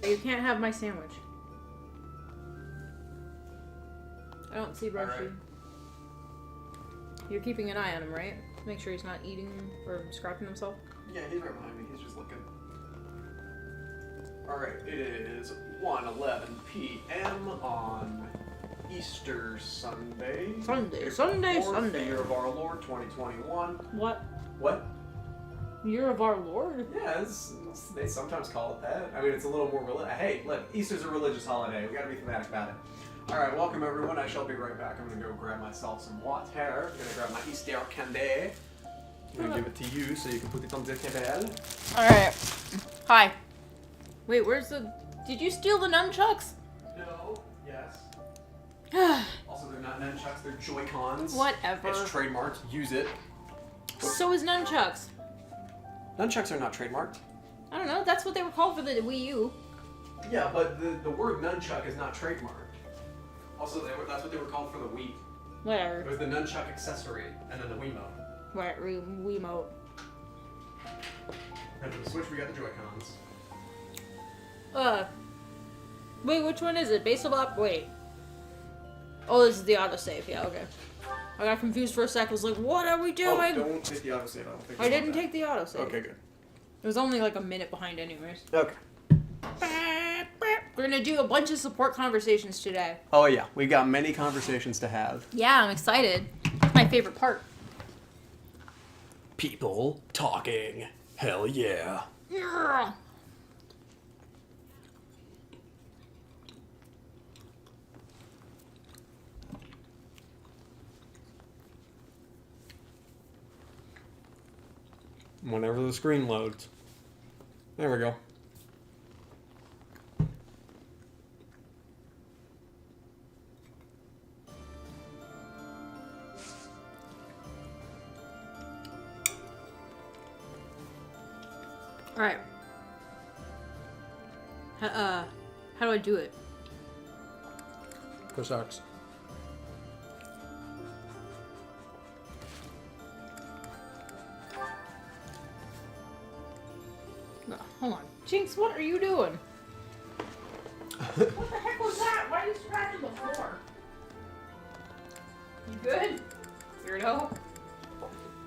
You can't have my sandwich. I don't see Roshi. Right. You're keeping an eye on him, right? Make sure he's not eating or scrapping himself. Yeah, he's right behind me. He's just looking. Alright, it is 1:11 p.m. on Easter Sunday. Sunday. Year of our Lord, 2021. What? What? Year of our Lord? Yeah, they sometimes call it that. I mean, it's a little more religious. Hey, look, Easter's a religious holiday. We gotta be thematic about it. Alright, welcome everyone. I shall be right back. I'm gonna go grab myself some water. I'm gonna grab my Easter candy. I'm gonna give it to you so you can put it on the table. Alright. Hi. Wait, where's the... Did you steal the nunchucks? No. Yes. Also, they're not nunchucks. They're Joy-Cons. Whatever. It's trademarked. Use it. So is nunchucks. Nunchucks are not trademarked. I don't know. That's what they were called for the Wii U. Yeah, but the word nunchuck is not trademarked. Also, that's what they were called for the Wii. It Whatever. was the nunchuck accessory, and then the Wiimote. Right, Wiimote. And for the Switch, we got the Joy-Cons. Wait, which one is it? Base of op? Wait. Oh, this is the autosave. Yeah, okay. I got confused for a sec. I was like, what are we doing? Oh, don't take the autosave. I don't think I didn't take the autosave. Okay, good. It was only like a minute behind anyways. Okay. We're gonna do a bunch of support conversations today. Oh, yeah. We've got many conversations to have. Yeah, I'm excited. It's my favorite part. People talking. Hell yeah. Yeah. Whenever the screen loads. There we go. Alright. How do I do it? Push X. No, hold on. Jinx, what are you doing? What the heck was that? Why are you scratching the floor? You good? Weirdo.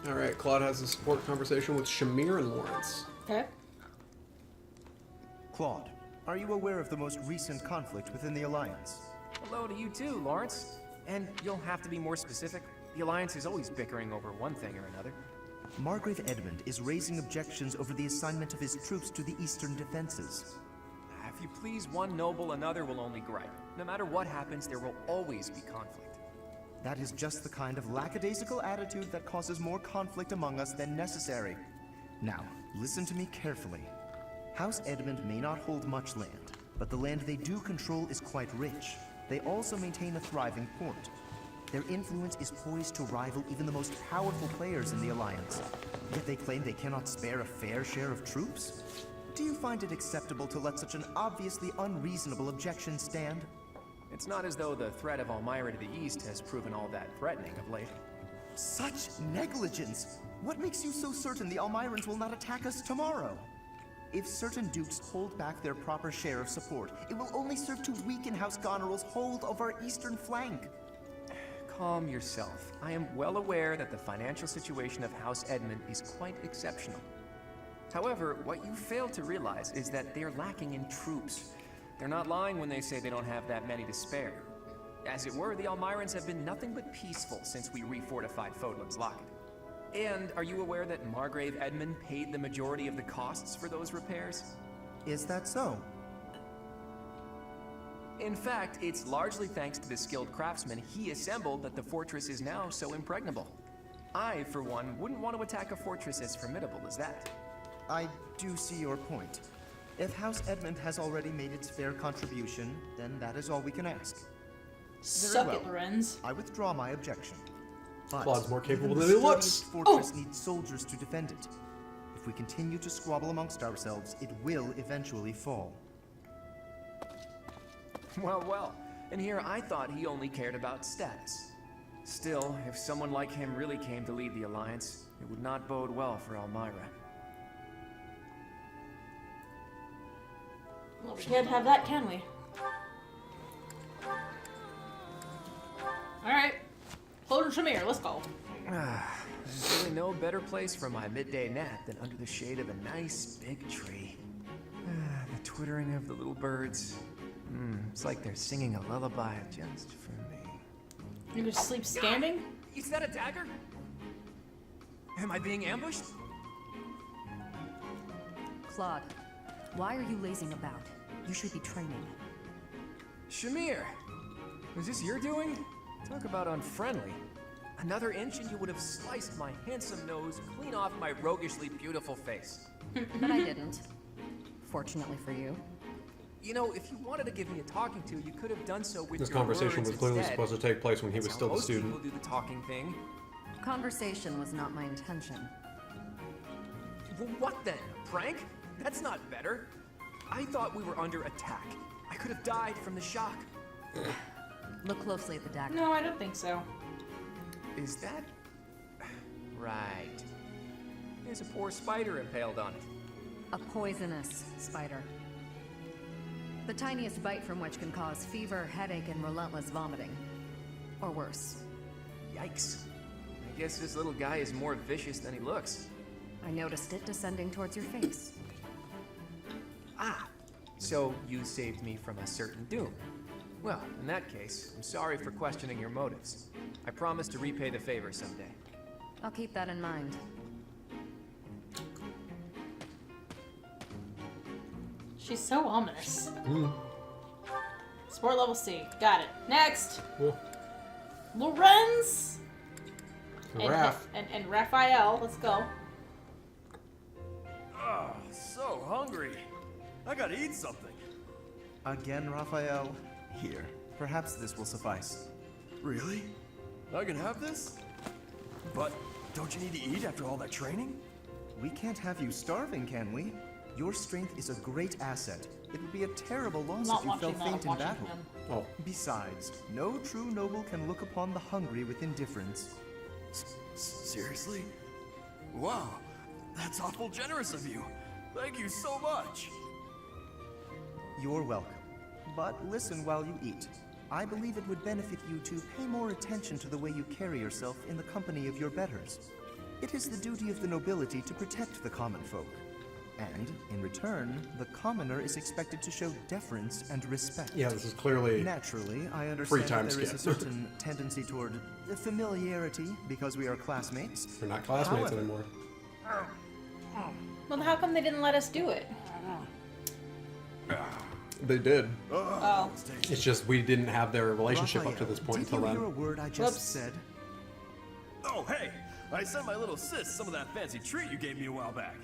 Alright, Claude has a support conversation with Shamir and Lawrence. Okay. Claude, are you aware of the most recent conflict within the Alliance? Hello to you too, Lawrence. And you'll have to be more specific. The Alliance is always bickering over one thing or another. Margrave Edmund is raising objections over the assignment of his troops to the Eastern defenses. If you please one noble, another will only gripe. No matter what happens, there will always be conflict. That is just the kind of lackadaisical attitude that causes more conflict among us than necessary. Now, listen to me carefully. House Edmund may not hold much land, but the land they do control is quite rich. They also maintain a thriving port. Their influence is poised to rival even the most powerful players in the Alliance. Yet they claim they cannot spare a fair share of troops? Do you find it acceptable to let such an obviously unreasonable objection stand? It's not as though the threat of Elmira to the east has proven all that threatening of late. Such negligence! What makes you so certain the Almirans will not attack us tomorrow? If certain dukes hold back their proper share of support, it will only serve to weaken House Goneril's hold of our eastern flank. Calm yourself. I am well aware that the financial situation of House Edmund is quite exceptional. However, what you fail to realize is that they're lacking in troops. They're not lying when they say they don't have that many to spare. As it were, the Almirans have been nothing but peaceful since we refortified Fodlan's Locket. And are you aware that Margrave Edmund paid the majority of the costs for those repairs? Is that so? In fact, it's largely thanks to the skilled craftsmen he assembled that the fortress is now so impregnable. I, for one, wouldn't want to attack a fortress as formidable as that. I do see your point. If House Edmund has already made its fair contribution, then that is all we can ask. Suck Very it, well. Lorenz. I withdraw my objection. But Claude's more capable even than the he looks. sturdiest fortress needs soldiers to defend it. If we continue to squabble amongst ourselves, it will eventually fall. Well, well. And here I thought he only cared about status. Still, if someone like him really came to lead the Alliance, it would not bode well for Elmira. Well, we can't have that, can we? Alright. Claude and Shamir, let's go. There's really no better place for my midday nap than under the shade of a nice big tree. The twittering of the little birds. It's like they're singing a lullaby just for me. You can sleep standing? Is that a dagger? Am I being ambushed? Claude, why are you lazing about? You should be training. Shamir! Was this your doing? Talk about unfriendly. Another inch and you would have sliced my handsome nose clean off my roguishly beautiful face. But I didn't. Fortunately for you. You know, if you wanted to give me a talking to, you could have done so with This your conversation words was clearly instead. supposed to take place when he was That's still how the most student. people do the talking thing. Conversation was not my intention. Well, what then? A prank? That's not better. I thought we were under attack. I could have died from the shock. Look closely at the dagger. No, I don't think so. Is that... Right. There's a poor spider impaled on it. A poisonous spider. The tiniest bite from which can cause fever, headache, and relentless vomiting. Or worse. Yikes. I guess this little guy is more vicious than he looks. I noticed it descending towards your face. Ah! So you saved me from a certain doom. Well, in that case, I'm sorry for questioning your motives. I promise to repay the favor someday. I'll keep that in mind. She's so ominous. Sport level C. Got it. Next. Cool. Lorenz. Raph. And Raphael. Let's go. Ah, so hungry. I gotta eat something. Again, Raphael? Here. Perhaps this will suffice. Really? I can have this? But don't you need to eat after all that training? We can't have you starving, can we? Your strength is a great asset. It would be a terrible loss Not if you fell watching that. I'm faint in watching battle. him. Oh. Besides, no true noble can look upon the hungry with indifference. Seriously? Wow, that's awful generous of you. Thank you so much. You're welcome. But listen while you eat. I believe it would benefit you to pay more attention to the way you carry yourself in the company of your betters. It is the duty of the nobility to protect the common folk. And, in return, the commoner is expected to show deference and respect. Yeah, this is clearly Naturally, I free understand time that there is a skip. certain tendency toward familiarity because we are classmates. We're not classmates However- anymore. Well, how come they didn't let us do it? They did. Oh. It's just we didn't have their relationship up to Raphael, this point did until you hear a then. word I just Whoops. said? Oh, hey, I sent my little sis some of that fancy treat you gave me a while back.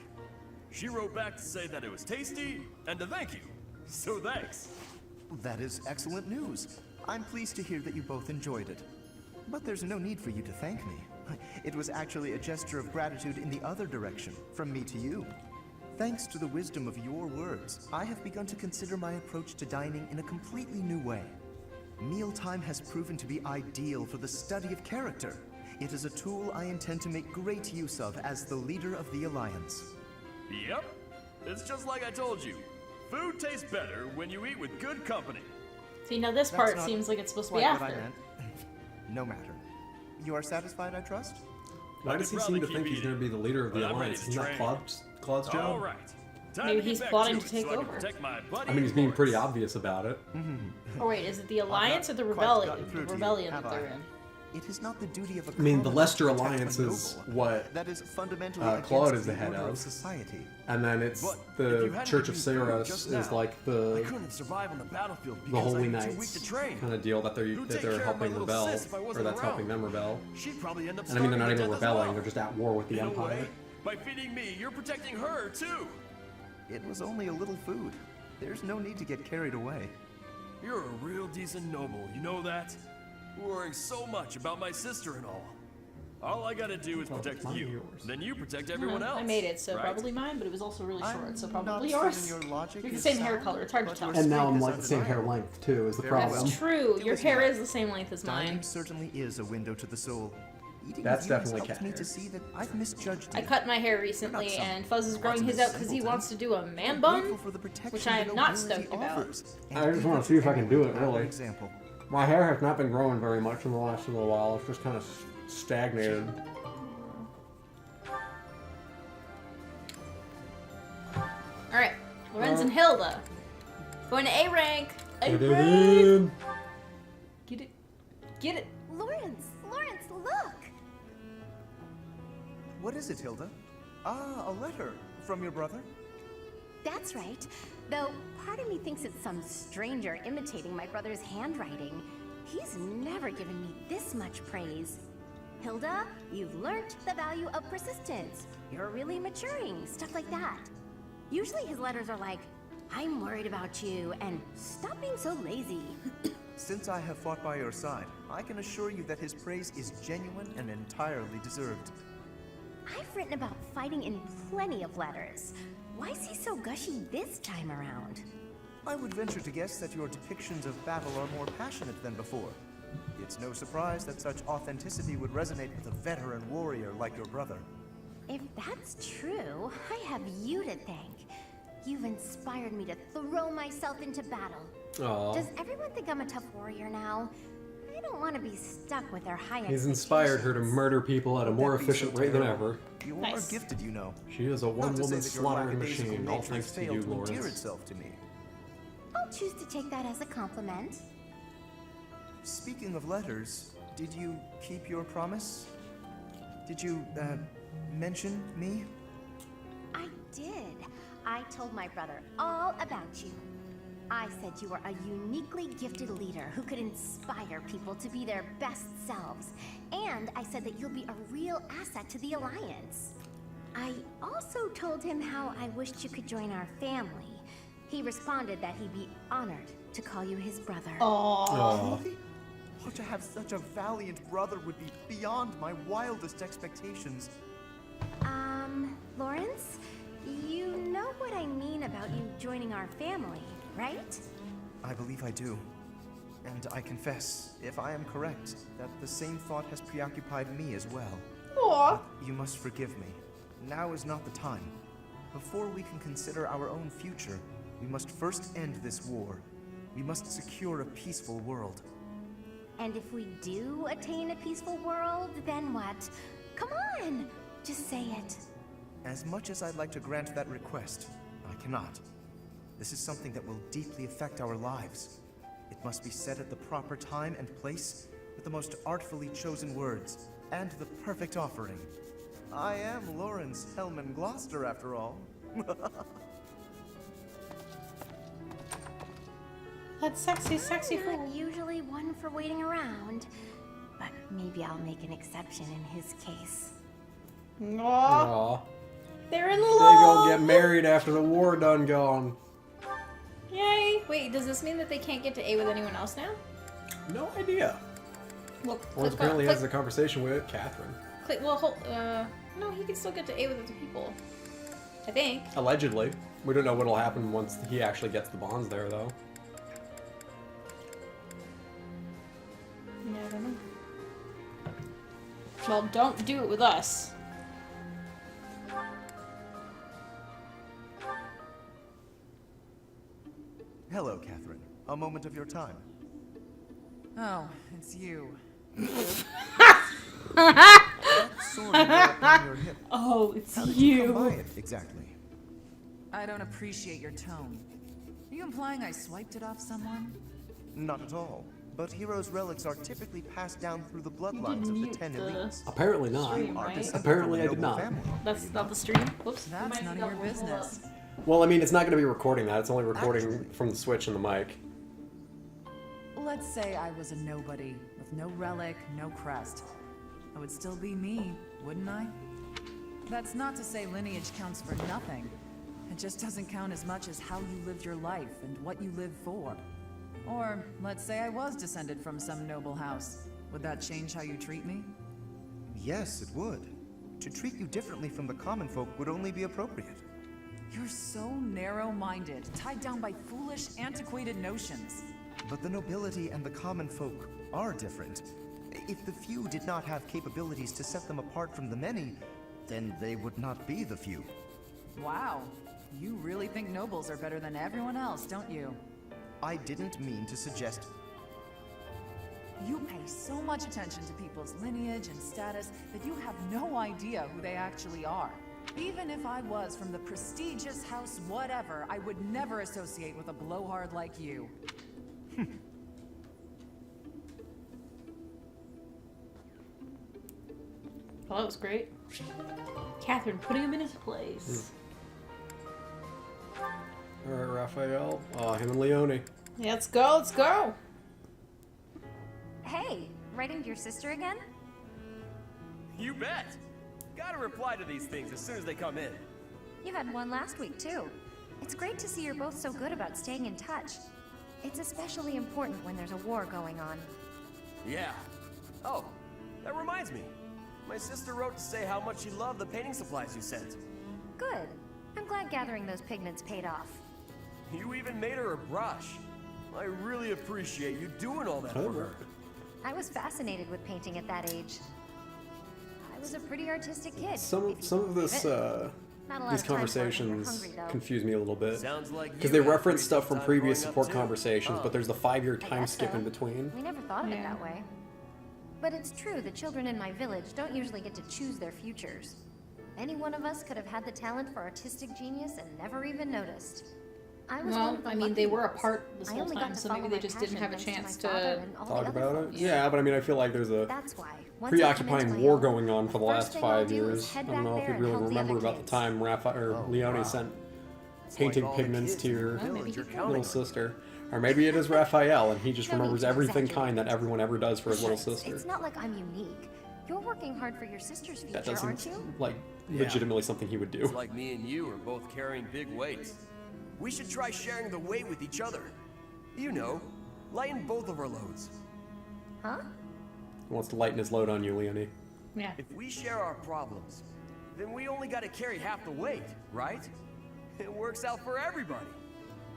She wrote back to say that it was tasty and to thank you. So thanks. That is excellent news. I'm pleased to hear that you both enjoyed it. But there's no need for you to thank me. It was actually a gesture of gratitude in the other direction, from me to you. Thanks to the wisdom of your words, I have begun to consider my approach to dining in a completely new way. Mealtime has proven to be ideal for the study of character. It is a tool I intend to make great use of as the leader of the Alliance. Yep, it's just like I told you. Food tastes better when you eat with good company. See, now this That's part not seems like it's supposed to be Quite what I after. meant. No matter. You are satisfied, I trust? Why does he seem to think he's going to be the leader of the But I'm ready Alliance? to Isn't that train. Claude's job? All right. Time Maybe to get he's back plotting to to it take so I can over. protect my buddy I mean, he's being pretty Lawrence. obvious about it. Oh wait, is it the Alliance or the quite rebellion? gotten through The to you, rebellion have that they're I? in. It is not the duty of a I mean, the commoner Lester to protect a Alliance is noble. what That is fundamentally Claude against is the head order of. society. And then it's But if the you hadn't Church of used food Saras just is now, like I the couldn't survive on the battlefield the because Holy I'm too weak Knights to train. kind of deal that they're Who'd take care of my helping little rebel, sis if I or wasn't that's around? helping them rebel. She'd probably end up And I mean, they're not starving to even death as rebelling; well. they're just at war with the In a Empire. way, by feeding me, you're protecting her too. It was only a little food. There's no need to get carried away. You're a real decent noble, you know that? Worrying so much about my sister and all. All I gotta do is Well, protect mine or you. yours? Then you protect everyone else. I made it, so right? probably mine, but it was also really short, so I'm probably not yours. certain your logic You're the is same hair sound, color, it's hard to but tell. your And now I'm strength like is the same hair undeniable. length too. Is the Very problem? well. That's true. Do Your as you hair like. is the same length as Dining mine. certainly is a window to the soul. Eating That's with you has definitely helped cat me hair. to see that I've misjudged I you. cut my hair recently, some and Fuzz is growing his rotten out because he simpleton. wants to do a man I'm bun. grateful for the protection which I am that not nobility stoked about. offers, and I just eager wanna to see if I can do emulate it, our really. Example. My hair has not been growing very much in the last little while. It's just kind of stagnated. Alright, Lorenz and Hilda. Going to A rank. A rank. Da-da-da. Get it. Get it. Lawrence, look! What is it, Hilda? Ah, a letter from your brother? That's right. Though part of me thinks it's some stranger imitating my brother's handwriting. He's never given me this much praise. Hilda, you've learnt the value of persistence. You're really maturing, stuff like that. Usually his letters are like, I'm worried about you, and stop being so lazy. Since I have fought by your side, I can assure you that his praise is genuine and entirely deserved. I've written about fighting in plenty of letters. Why is he so gushy this time around? I would venture to guess that your depictions of battle are more passionate than before. It's no surprise that such authenticity would resonate with a veteran warrior like your brother. If that's true, I have you to thank. You've inspired me to throw myself into battle. Aw. Does everyone think I'm a tough warrior now? I don't want to be stuck with their high He's inspired her to expectations. murder people at a more efficient rate than ever. You Nice. are gifted, you know. She is a Not to say one-woman that your slaughtering lackadaisical machine, all nature thanks has to you, failed to endear Lawrence. itself to me. I'll choose to take that as a compliment. Speaking of letters, did you keep your promise? Did you, mention me? I did. I told my brother all about you. I said you were a uniquely gifted leader who could inspire people to be their best selves. And I said that you'll be a real asset to the Alliance. I also told him how I wished you could join our family. He responded that he'd be honored to call you his brother. Aw. Really? Oh, to have such a valiant brother would be beyond my wildest expectations. Lawrence? You know what I mean about you joining our family, right? I believe I do. And I confess, if I am correct, that the same thought has preoccupied me as well. Aw. You must forgive me. Now is not the time. Before we can consider our own future, we must first end this war. We must secure a peaceful world. And if we do attain a peaceful world, then what? Come on! Just say it. As much as I'd like to grant that request, I cannot. This is something that will deeply affect our lives. It must be said at the proper time and place, with the most artfully chosen words, and the perfect offering. I am Lawrence Hellman Gloucester, after all. That sexy, sexy I'm fool. not usually one for waiting around, but maybe I'll make an exception in his case. Aw. Aw. They're in They love. go get married after the war done gone. Yay. Wait, does this mean that they can't get to A with anyone else now? No idea. Well, Lawrence apparently has a conversation with Catherine. No, he can still get to A with other people. I think. Allegedly. We don't know what'll happen once he actually gets the bonds there, though. Yeah, I don't know. Well, don't do it with us. Hello, Catherine. A moment of your time. Oh, it's you. That sword you wear upon your hip. Oh, it's How did you come by you. it, exactly? I don't appreciate your tone. Are you implying I swiped it off someone? Not at all. But heroes' relics are typically passed down through the bloodlines of the mute 10 the- elites. Apparently not. Stream, Are right? descended Apparently from a I did noble not. family, That's are not you the stream. Whoops. That's none of your business. Well, I mean, it's not going to be recording that. It's only recording from the Switch and the mic. Let's say I was a nobody, with no relic, no crest. I would still be me, wouldn't I? That's not to say lineage counts for nothing. It just doesn't count as much as how you lived your life and what you lived for. Or, let's say I was descended from some noble house. Would that change how you treat me? Yes, it would. To treat you differently from the common folk would only be appropriate. You're so narrow-minded, tied down by foolish, antiquated notions. But the nobility and the common folk are different. If the few did not have capabilities to set them apart from the many, then they would not be the few. Wow. You really think nobles are better than everyone else, don't you? I didn't mean to suggest... You pay so much attention to people's lineage and status that you have no idea who they actually are. Even if I was from the prestigious house whatever, I would never associate with a blowhard like you. Well, that was great. Catherine putting him in his place. Alright, Raphael. Him and Leone. Yeah, let's go, let's go! Hey, writing to your sister again? You bet! Gotta reply to these things as soon as they come in. You had one last week, too. It's great to see you're both so good about staying in touch. It's especially important when there's a war going on. Yeah. Oh, that reminds me. My sister wrote to say how much she loved the painting supplies you sent. Good. I'm glad gathering those pigments paid off. You even made her a brush. I really appreciate you doing all that for her. I was fascinated with painting at that age. I was a pretty artistic kid. Some of this, these conversations confuse me a little bit. Sounds like Because they reference stuff from previous support conversations, but there's the 5-year time skip in between. We never thought of it that way. But it's true, the children in my village don't usually get to choose their futures. Any one of us could have had the talent for artistic genius and never even noticed. Well, I mean, they were apart this whole time, so maybe they just didn't have a chance to talk about it. Yeah, but I mean, I feel like there's a That's why. preoccupying war going on for the last 5 years. I don't know if you really remember about the time Leone sent painting pigments to your little sister. Or maybe it is Raphael, and he just remembers everything kind that everyone ever does for his little sister. It's not like I'm unique. You're working hard for your sister's future, That doesn't, aren't you? like, legitimately something he would do. It's like me and you are both carrying big weights. We should try sharing the weight with each other. You know, lighten both of our loads. Huh? He wants to lighten his load on you, Leone. Yeah. If we share our problems, then we only gotta carry half the weight, right? It works out for everybody.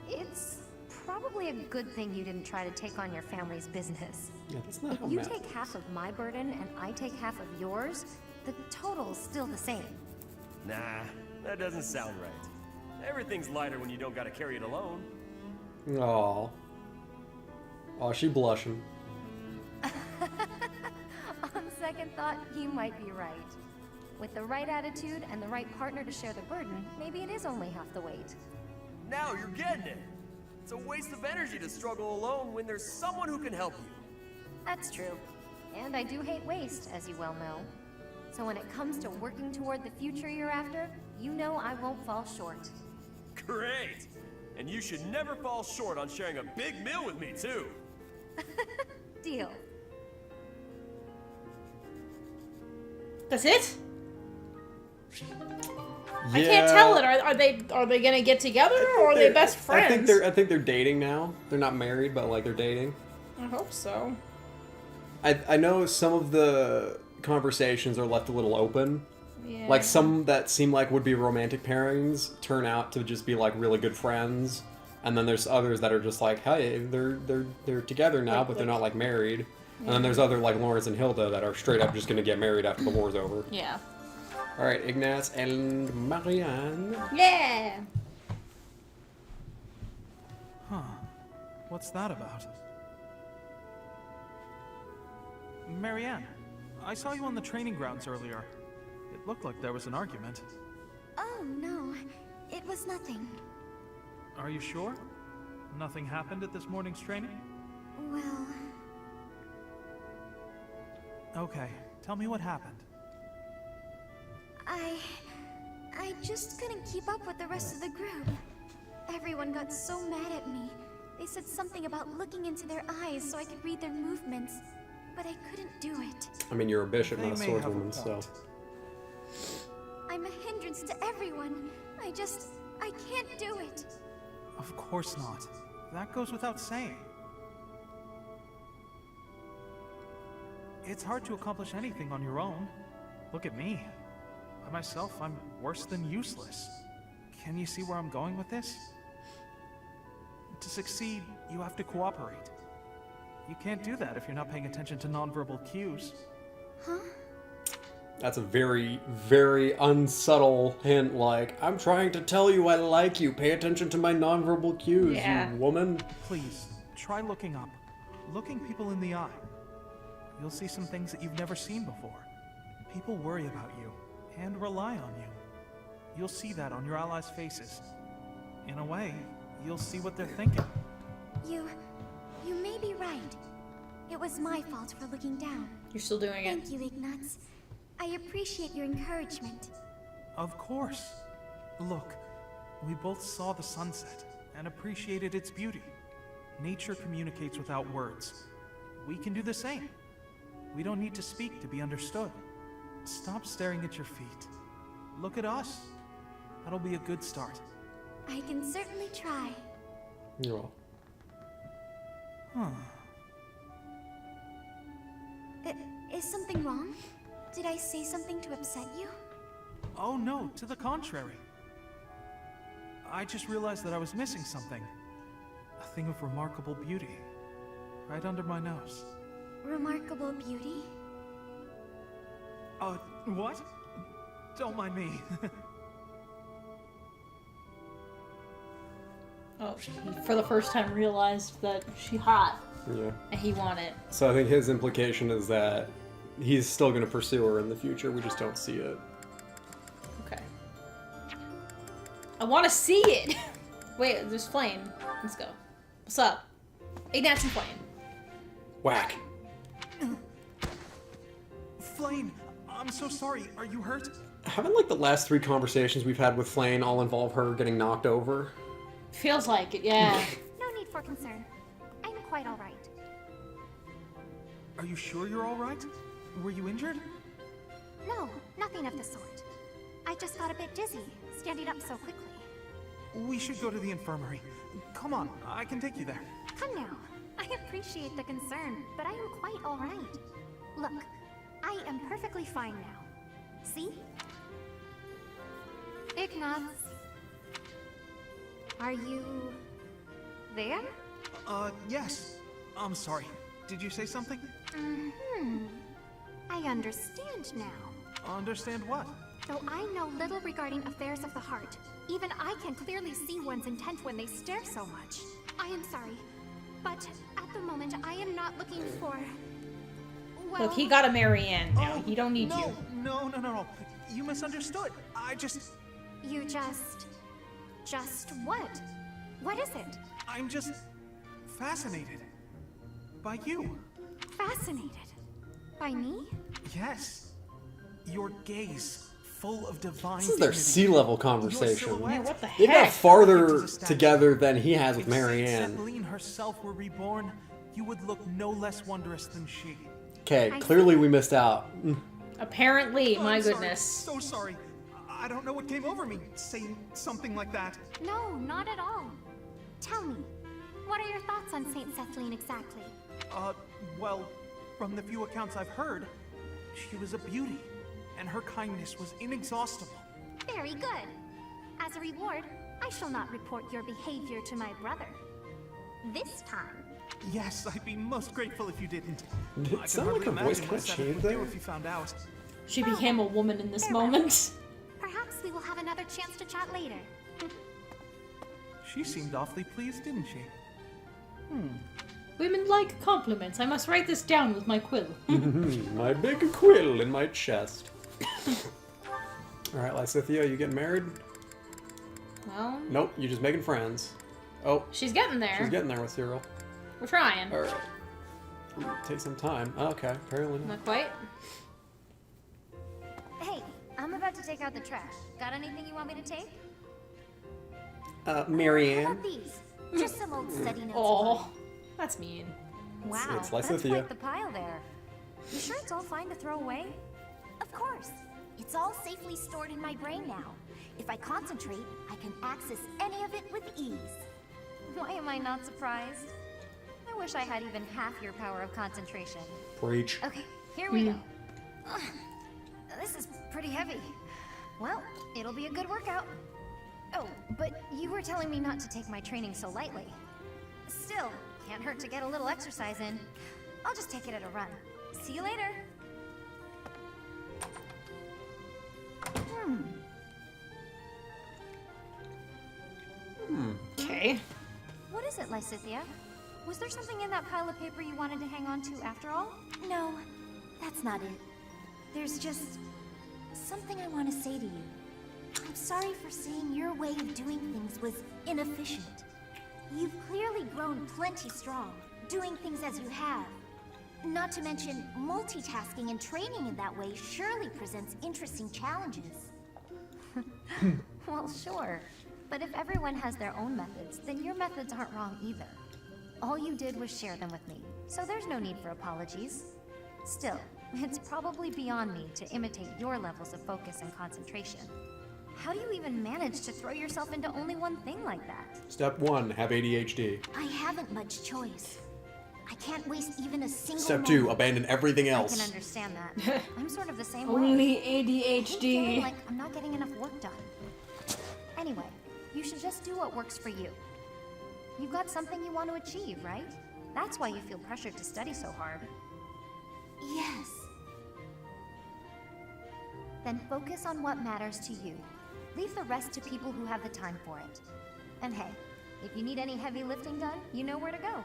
It's probably a good thing you didn't try to take on your family's business. Yeah, that's not If how you math take half of my burden and I take half of yours, the total's still the same. Nah, that doesn't sound right. Everything's lighter when you don't gotta carry it alone. Aww. Aw, she blushing. On second thought, you might be right. With the right attitude and the right partner to share the burden, maybe it is only half the weight. Now you're getting it. It's a waste of energy to struggle alone when there's someone who can help you. That's true. And I do hate waste, as you well know. So when it comes to working toward the future you're after, you know I won't fall short. Great! And you should never fall short on sharing a big meal with me, too. Deal. That's it? I can't tell it. Are they gonna get together, or are they best friends? I think they're dating now. They're not married, but like they're dating. I hope so. I know some of the conversations are left a little open. Yeah. Like some that seem like would be romantic pairings turn out to just be like really good friends, and then there's others that are just like, hey, they're together now, but they're not like married. And then there's other like Lawrence and Hilda that are straight up just gonna get married after the war's over. Yeah. All right, Ignaz and Marianne. Yeah. Huh. What's that about? Marianne, I saw you on the training grounds earlier. It looked like there was an argument. Oh, no. It was nothing. Are you sure? Nothing happened at this morning's training? Well... Okay, tell me what happened. I just couldn't keep up with the rest of the group. Everyone got so mad at me. They said something about looking into their eyes so I could read their movements. But I couldn't do it. I mean, you're a bishop, They not a may have a swordswoman, so. point. I'm a hindrance to everyone. I can't do it. Of course not. That goes without saying. It's hard to accomplish anything on your own. Look at me. By myself, I'm worse than useless. Can you see where I'm going with this? To succeed, you have to cooperate. You can't do that if you're not paying attention to nonverbal cues. Huh? That's a very, very unsubtle hint, like, I'm trying to tell you I like you. Pay attention to my nonverbal cues, Yeah. you woman. Please, try looking up. Looking people in the eye. You'll see some things that you've never seen before. People worry about you and rely on you. You'll see that on your allies' faces. In a way, you'll see what they're thinking. You may be right. It was my fault for looking down. You're still doing it. Thank you, Ignatz. I appreciate your encouragement. Of course. Look, we both saw the sunset and appreciated its beauty. Nature communicates without words. We can do the same. We don't need to speak to be understood. Stop staring at your feet. Look at us. That'll be a good start. I can certainly try. You're all. Is something wrong? Did I say something to upset you? Oh no, to the contrary. I just realized that I was missing something. A thing of remarkable beauty. Right under my nose. Remarkable beauty? What? Don't mind me. Oh, he for the first time realized that she hot Yeah. and he want it. So I think his implication is that he's still going to pursue her in the future. We just don't see it. Okay. I want to see it. Wait, there's Flame. Let's go. What's up? Ignatz and Flame. Whack. Flame, I'm so sorry. Are you hurt? Haven't like the last 3 conversations we've had with Flane all involve her getting knocked over? Feels like it, yeah. No need for concern. I'm quite all right. Are you sure you're all right? Were you injured? No, nothing of the sort. I just got a bit dizzy, standing up so quickly. We should go to the infirmary. Come on, I can take you there. Come now. I appreciate the concern, but I am quite all right. Look, I am perfectly fine now. See? Ignatz. Are you... there? Yes. I'm sorry. Did you say something? I understand now. Understand what? Though I know little regarding affairs of the heart, even I can clearly see one's intent when they stare so much. I am sorry, but at the moment I am not looking for... Well... Look, he got a Marianne now. Oh, He don't need no, you. No. You misunderstood. You just what? What is it? I'm just fascinated by you. Fascinated. By me? Yes. Your gaze, full of divine This is their dignity. sea level Your conversation. silhouette. Yeah, what the They've got heck? farther together than he has with If Saint Marianne. Settleen herself were reborn, you would look no less wondrous than she. Okay, I clearly we missed out. Apparently, my I'm sorry, goodness. so sorry. I don't know what came over me saying something like that. No, not at all. Tell me, what are your thoughts on Saint Settleen exactly? Well, from the few accounts I've heard, she was a beauty, and her kindness was inexhaustible. Very good. As a reward, I shall not report your behavior to my brother. This time. Yes, I'd be most grateful if you didn't. Did it I can sound like hardly her voice imagine kinda what Seven changed would do there? if you found out. She became a woman in this Farewell. moment. Perhaps we will have another chance to chat later. She seemed awfully pleased, didn't she? Women like compliments. I must write this down with my quill. My big quill in my chest. Alright, Lysithea, you getting married? Well, Nope, you just making friends. Oh, she's getting there. she's getting there with Cyril. We're trying. Alright. Take some time. Oh, okay, apparently not. Not quite. Hey, I'm about to take out the trash. Got anything you want me to take? How Marianne? about these? Just some old study notes. Oh, that's mean. Wow, it's that's Lysithea. quite the pile there. You sure it's all fine to throw away? Of course. It's all safely stored in my brain now. If I concentrate, I can access any of it with ease. Why am I not surprised? I wish I had even half your power of concentration. Preach. Okay, here we go. Ugh, this is pretty heavy. Well, it'll be a good workout. Oh, but you were telling me not to take my training so lightly. Still, Can't hurt to get a little exercise in. I'll just take it at a run. See you later. Okay. What is it, Lysithia? Was there something in that pile of paper you wanted to hang on to after all? No, that's not it. There's just something I want to say to you. I'm sorry for saying your way of doing things was inefficient. You've clearly grown plenty strong, doing things as you have. Not to mention, multitasking and training in that way surely presents interesting challenges. Well, sure. But if everyone has their own methods, then your methods aren't wrong either. All you did was share them with me, so there's no need for apologies. Still, it's probably beyond me to imitate your levels of focus and concentration. How do you even manage to throw yourself into only one thing like that? Step 1, have ADHD. I haven't much choice. I can't waste even a single Step moment. 2, abandon everything else. I can understand that. I'm sort of the same way. Only I hate feeling ADHD. like I'm not getting enough work done. Anyway, you should just do what works for you. You've got something you want to achieve, right? That's why you feel pressured to study so hard. Yes. Then focus on what matters to you. Leave the rest to people who have the time for it. And hey, if you need any heavy lifting done, you know where to go.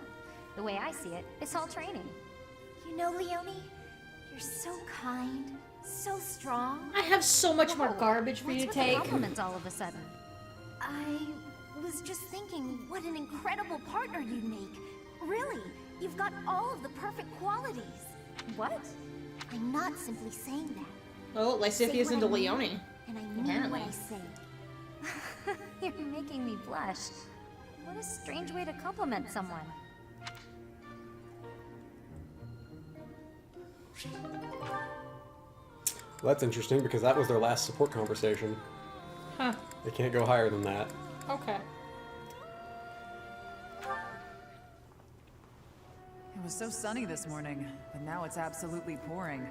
The way I see it, it's all training. You know, Leonie, you're so kind, so strong. I have so much more garbage for you to What's with the take. compliments all of a sudden? I was just thinking what an incredible partner you'd make. Really, you've got all of the perfect qualities. What? I'm not simply saying that. Oh, Lysithia's Say into what I mean, Leonie. And I mean Apparently. what I say. You're making me blush. What a strange way to compliment someone. Well, that's interesting because that was their last support conversation. Huh. They can't go higher than that. Okay. It was so sunny this morning, but now it's absolutely pouring.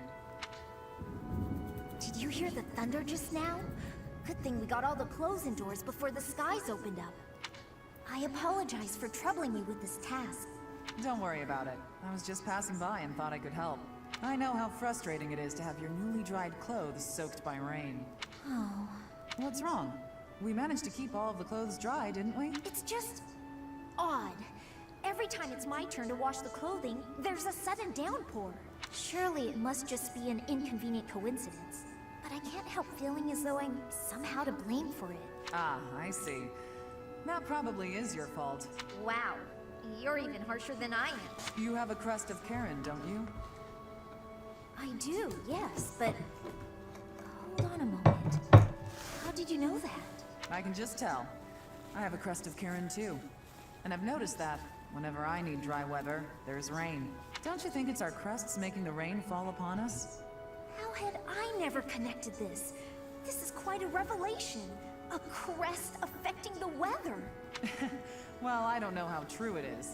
Did you hear the thunder just now? Good thing we got all the clothes indoors before the skies opened up. I apologize for troubling you with this task. Don't worry about it. I was just passing by and thought I could help. I know how frustrating it is to have your newly dried clothes soaked by rain. Oh, What's wrong? We managed to keep all of the clothes dry, didn't we? it's just odd. Every time it's my turn to wash the clothing, there's a sudden downpour. Surely it must just be an inconvenient coincidence. But I can't help feeling as though I'm somehow to blame for it. Ah, I see. That probably is your fault. Wow, you're even harsher than I am. You have a crest of Karen, don't you? I do, yes, but hold on a moment. How did you know that? I can just tell. I have a crest of Karen too. And I've noticed that whenever I need dry weather, there's rain. Don't you think it's our crests making the rain fall upon us? How had I never connected this? This is quite a revelation. A crest affecting the weather. Well, I don't know how true it is.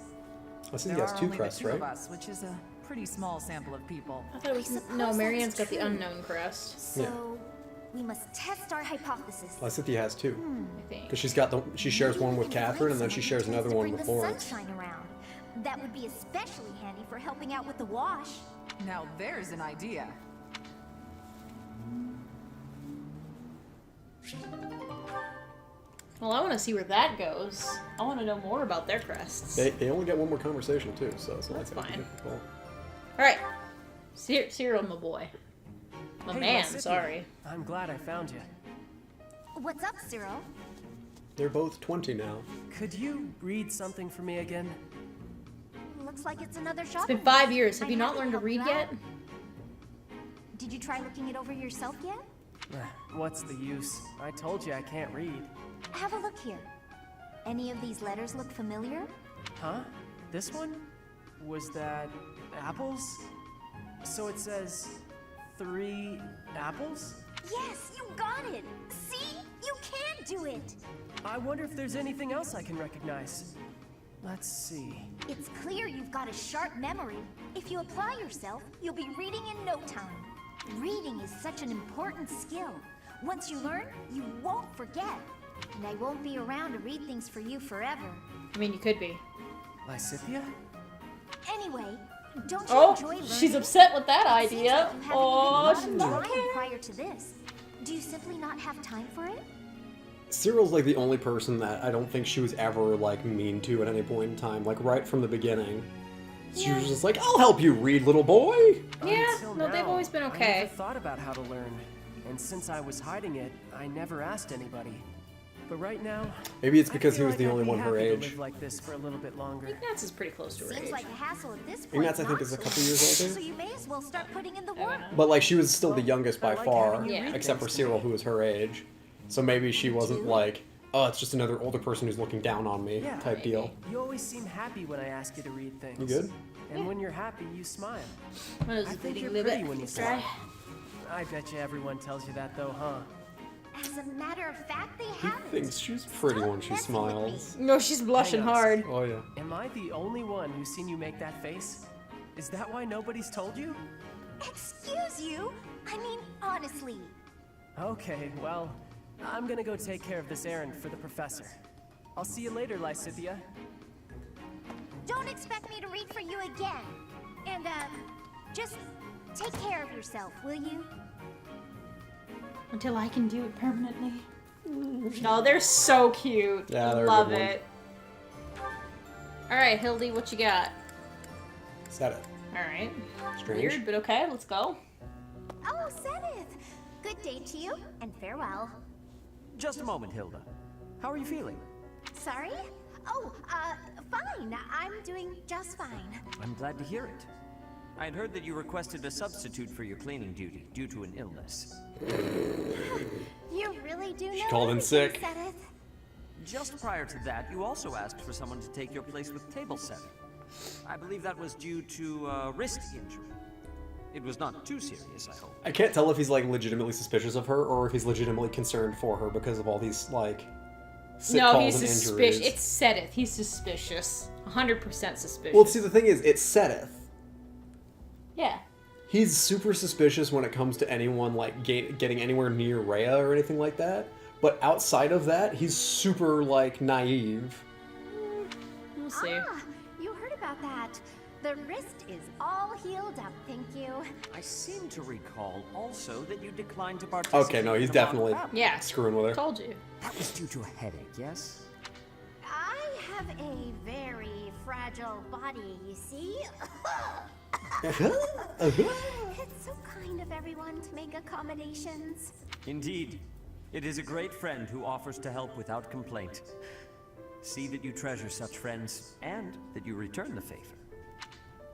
I think he There has are 2 only crests, the two right? of us, which is a pretty small sample of people. I thought it was I suppose no. that's Marianne's got the true. unknown crest. So, we must test our hypothesis. Lysithia has 2. I think. Because she shares one with We can find Catherine and then someone she who shares tends another to one bring with the Lawrence. sunshine around. That would be especially handy for helping out with the wash. Now there's an idea. Well, I want to see where that goes. I want to know more about their crests. They only get one more conversation too, so it's not That's like fine. difficult. All right, Cyril, my boy, my Hey, man. Lysithia. Sorry. I'm glad I found you. What's up, Cyril? They're both 20 now. Could you read something for me again? Looks like it's another It's shopping been 5 list. years. Have I'm you not happy learned to help read you yet? out. Did you try looking it over yourself yet? What's the use? I told you I can't read. Have a look here. Any of these letters look familiar? Huh? This one? Was that apples? So it says 3 apples? Yes, you got it! See? You can do it! I wonder if there's anything else I can recognize. Let's see. It's clear you've got a sharp memory. If you apply yourself, you'll be reading in no time. Reading is such an important skill. Once you learn, you won't forget. And I won't be around to read things for you forever. I mean, you could be. Lysithia? Anyway, don't you Oh, enjoy learning? she's upset with that It seems idea. like you haven't Oh, even she's gotten not trying prior to this. Do you simply not have time for it? Cyril's like the only person that I don't think she was ever like mean to at any point in time. Like right from the beginning, she was just like, "I'll help you read, little boy." Yeah, Until no, they've now, always been I okay. never thought about how to learn, and since I was hiding it, I never asked anybody. But right now, Maybe it's I because he feel was like the I'd only be one her happy to age. live like this for a little bit longer. Ignatz is pretty close to her Seems age. like a hassle at this point. Ignatz, I think, not is a to. couple years older. So you may as well start putting in the work. But like she was still the youngest by I like far, having you read except for things to me. Cyril, who was her age. So maybe she wasn't like, "Oh, it's just another older person who's looking down on me," Yeah, type deal. You always seem happy when I ask you to read things. You good? And when you're happy, you smile. What is I it, think leading you're a little pretty bit when you dry? smile. I bet you everyone tells you that though, huh? As a matter of fact, they haven't. Thinks she's pretty when she Stop messing with me. smiles. No, she's blushing Hang on a hard. Oh yeah. Am I the only one who's seen you make that face? Is that why nobody's told you? Excuse you? I mean, honestly. Okay, well, I'm gonna go take care of this errand for the professor. I'll see you later, Lysithia. Don't expect me to read for you again. And, just take care of yourself, will you? Until I can do it permanently. No, they're so cute. Yeah, they're a Love good one. it. Alright, Hildy, what you got? Said it. Alright. Strange. Weird, but okay, let's go. Oh, Zenith! Good day to you, and farewell. Just a moment, Hilda. How are you feeling? Sorry? Oh, fine. I'm doing just fine. I'm glad to hear it. I had heard that you requested a substitute for your cleaning duty due to an illness. You really do know called in everything, sick. Zenith. Just prior to that, you also asked for someone to take your place with table setting. I believe that was due to a wrist injury. It was not too serious, I hope. I can't tell if he's like legitimately suspicious of her or if he's legitimately concerned for her because of all these like sick No, calls he's and suspicious. injuries. It's Sedith. He's suspicious. 100% suspicious. Well, see, the thing is, it's Sedith. yeah. He's super suspicious when it comes to anyone like getting anywhere near Rhea or anything like that. But outside of that, he's super like naive. We'll see. Ah, you heard about that. The wrist is all healed up, thank you. I seem to recall also that you declined to participate. Okay, no, he's in the mock definitely battle. Yeah. screwing with her. Told you. That was due to a headache, yes? I have a very fragile body, you see? It's so kind of everyone to make accommodations. Indeed. It is a great friend who offers to help without complaint. See that you treasure such friends, and that you return the favor.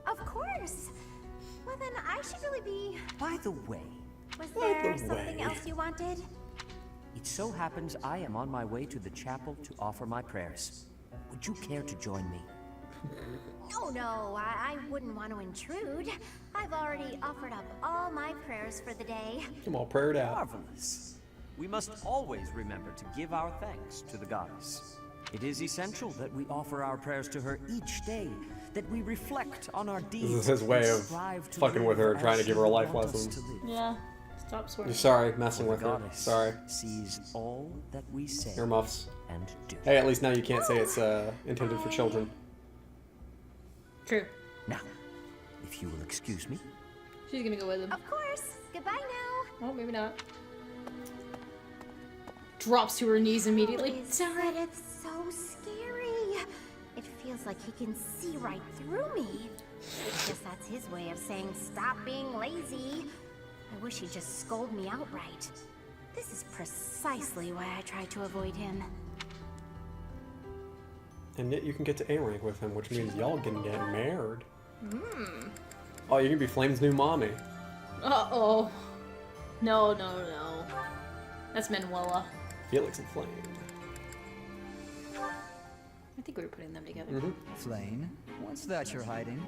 Of course. Well, then I should really be... By the way, Was By there the something way. else you wanted? it so happens I am on my way to the chapel to offer my prayers. Would you care to join me? Oh, no, I wouldn't want to intrude. I've already offered up all my prayers for the day. I'm all prayed out. Marvelous. We must always remember to give our thanks to the goddess. It is essential that we offer our prayers to her each day, that we reflect on our deeds. This is his way and of strive to fucking with her, live trying to as give she her a would life want us lesson. to live. Yeah. Stop swearing. Sorry, messing The with her. goddess Sorry. sees all that we say Earmuffs. and do. Hey, at least now you can't say it's intended for children. True. Now, if you will excuse me. She's gonna go with him. Of course. Goodbye now. Oh, maybe not. Drops to her knees immediately. Is Zenith so scary? It feels like he can see right through me. Guess that's his way of saying stop being lazy. I wish he'd just scold me outright. This is precisely why I try to avoid him. And yet you can get to A rank with him, which means y'all can get married. Oh, you can be Flame's new mommy. Uh-oh. No, no, no. That's Manuela. Felix and Flame. I think we were putting them together. Flame, what's that you're hiding?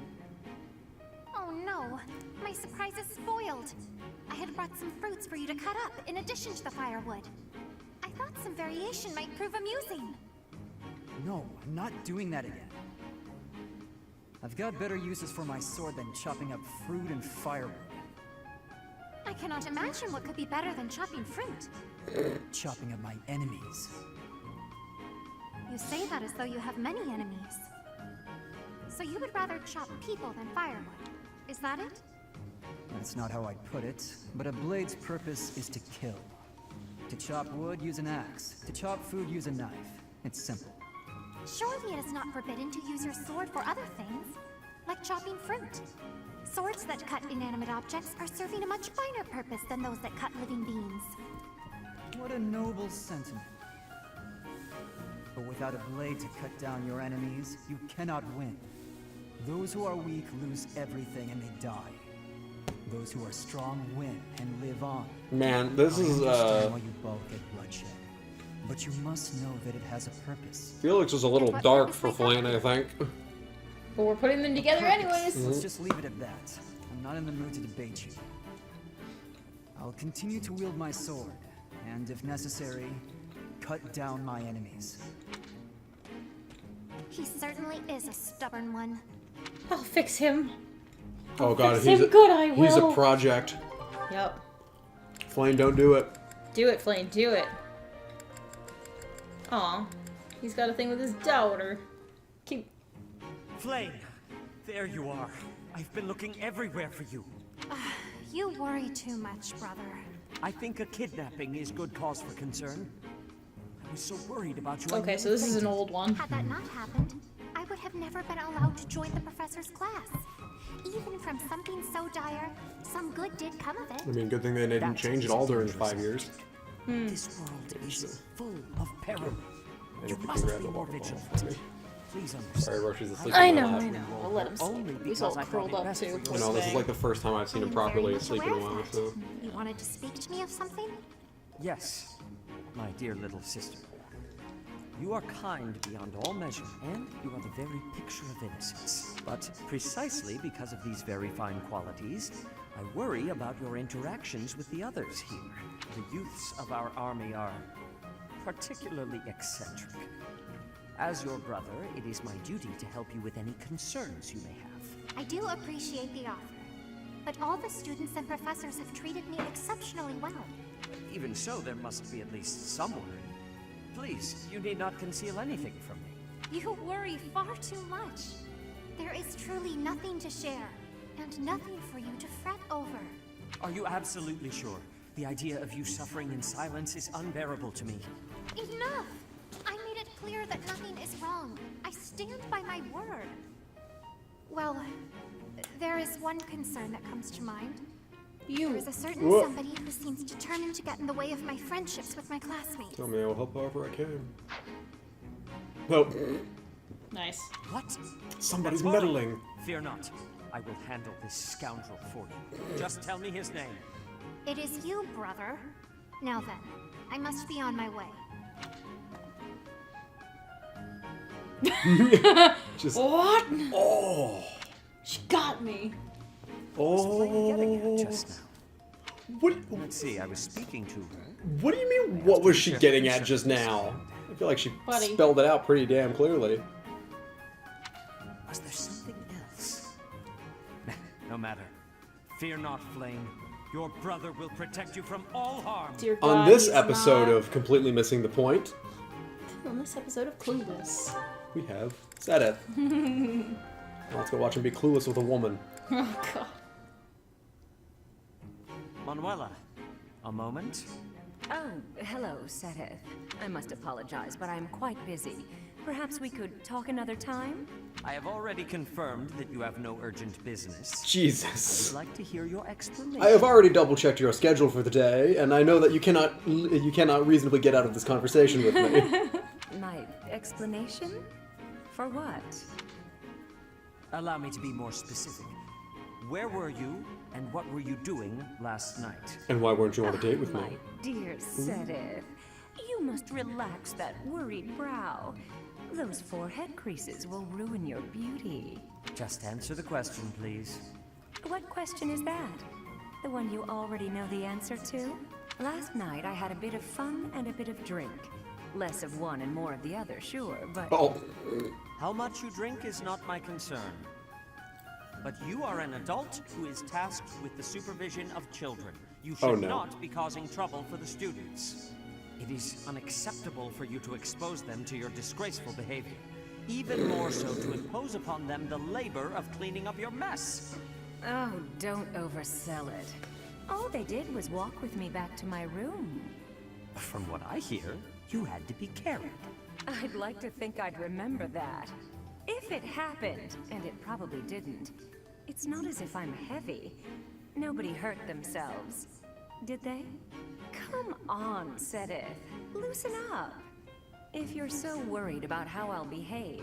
Oh no, my surprise is spoiled. I had brought some fruits for you to cut up in addition to the firewood. I thought some variation might prove amusing. No, I'm not doing that again. I've got better uses for my sword than chopping up fruit and firewood. I cannot imagine what could be better than chopping fruit. Chopping up my enemies. You say that as though you have many enemies. So you would rather chop people than firewood. Is that it? That's not how I'd put it, but a blade's purpose is to kill. To chop wood, use an axe. To chop food, use a knife. It's simple. Surely it is not forbidden to use your sword for other things, like chopping fruit. Swords that cut inanimate objects are serving a much finer purpose than those that cut living beings. What a noble sentiment. But without a blade to cut down your enemies, you cannot win. Those who are weak lose everything and they die. Those who are strong win and live on. Man, this is I understand why you both get bloodshed, but you must know that it has a purpose. Felix is a little dark for Flynn, I think. But we're putting them together anyways. Let's just leave it at that. I'm not in the mood to debate you. I'll continue to wield my sword, and if necessary, cut down my enemies. He certainly is a stubborn one. I'll fix him. Oh god, Fix him good, I he's a will. project. Yep. Flame, don't do it. Do it, Flame, do it. Aw. He's got a thing with his daughter. Keep... Flame, there you are. I've been looking everywhere for you. You worry too much, brother. I think a kidnapping is good cause for concern. I was so worried about you. Okay, so this is an old one. Had that not happened, I would have never been allowed to join the professor's class. Even from something so dire, some good did come of it. I mean, good thing they didn't change it all during the 5 years. This world is full of peril. And You if you must grab be the more waterfall vigilant. for me. Please understand. Sorry, Roshi's asleep. I in my know, lap. I know. I'll let him Only sleep. He's all because I curled thought it up best too. for You your know, this is Stay. like the first time I've seen him I'm very properly much asleep in a aware while, of so... that. You wanted to speak to me of something? Yes, my dear little sister. You are kind beyond all measure, and you are the very picture of innocence. But precisely because of these very fine qualities, I worry about your interactions with the others here. The youths of our army are particularly eccentric. As your brother, it is my duty to help you with any concerns you may have. I do appreciate the offer, but all the students and professors have treated me exceptionally well. Even so, there must be at least some worry. Please, you need not conceal anything from me. You worry far too much. There is truly nothing to share, and nothing for you to fret over. Are you absolutely sure? The idea of you suffering in silence is unbearable to me. Enough! I made it clear that nothing is wrong. I stand by my word. Well, there is one concern that comes to mind. There is a certain somebody who seems determined to get in the way of my friendships with my classmates. Tell me I will help however I can. Nope. Nice. What? Somebody's That's fine. meddling. Fear not. I will handle this scoundrel for you. Just tell me his name. It is you, brother. Now then, I must be on my way. Just... What? Oh! She got me. Oh! Just now. What? Let's see, I was speaking to her. What do you mean, what was she getting at just now? I feel like she Buddy. spelled it out pretty damn clearly. Was there something else? No matter. Fear not, Flame. Your brother will protect you from all harm. Dear God, On this he's episode not. of Completely Missing the Point, On this episode of Clueless. we have said it. Now let's go watch him be clueless with a woman. Oh God. Manuela, a moment? Oh, hello, Seteth. I must apologize, but I'm quite busy. Perhaps we could talk another time? I have already confirmed that you have no urgent business. Jesus. I would like to hear your explanation. I have already double-checked your schedule for the day, and I know that you cannot reasonably get out of this conversation with me. My explanation? For what? Allow me to be more specific. Where were you, and what were you doing last night? And why weren't you on a date with My me? dear Seteth, you must relax that worried brow. Those forehead creases will ruin your beauty. Just answer the question, please. What question is that? The one you already know the answer to? Last night I had a bit of fun and a bit of drink. Less of one and more of the other, sure, but... Oh. How much you drink is not my concern. But you are an adult who is tasked with the supervision of children. You should not be causing trouble for the students. It is unacceptable for you to expose them to your disgraceful behavior. even more so to impose upon them the labor of cleaning up your mess. Oh, don't oversell it. All they did was walk with me back to my room. From what I hear, you had to be carried. I'd like to think I'd remember that. If it happened, and it probably didn't, it's not as if I'm heavy. Nobody hurt themselves. Did they? Come on, Sedith. Loosen up. If you're so worried about how I'll behave,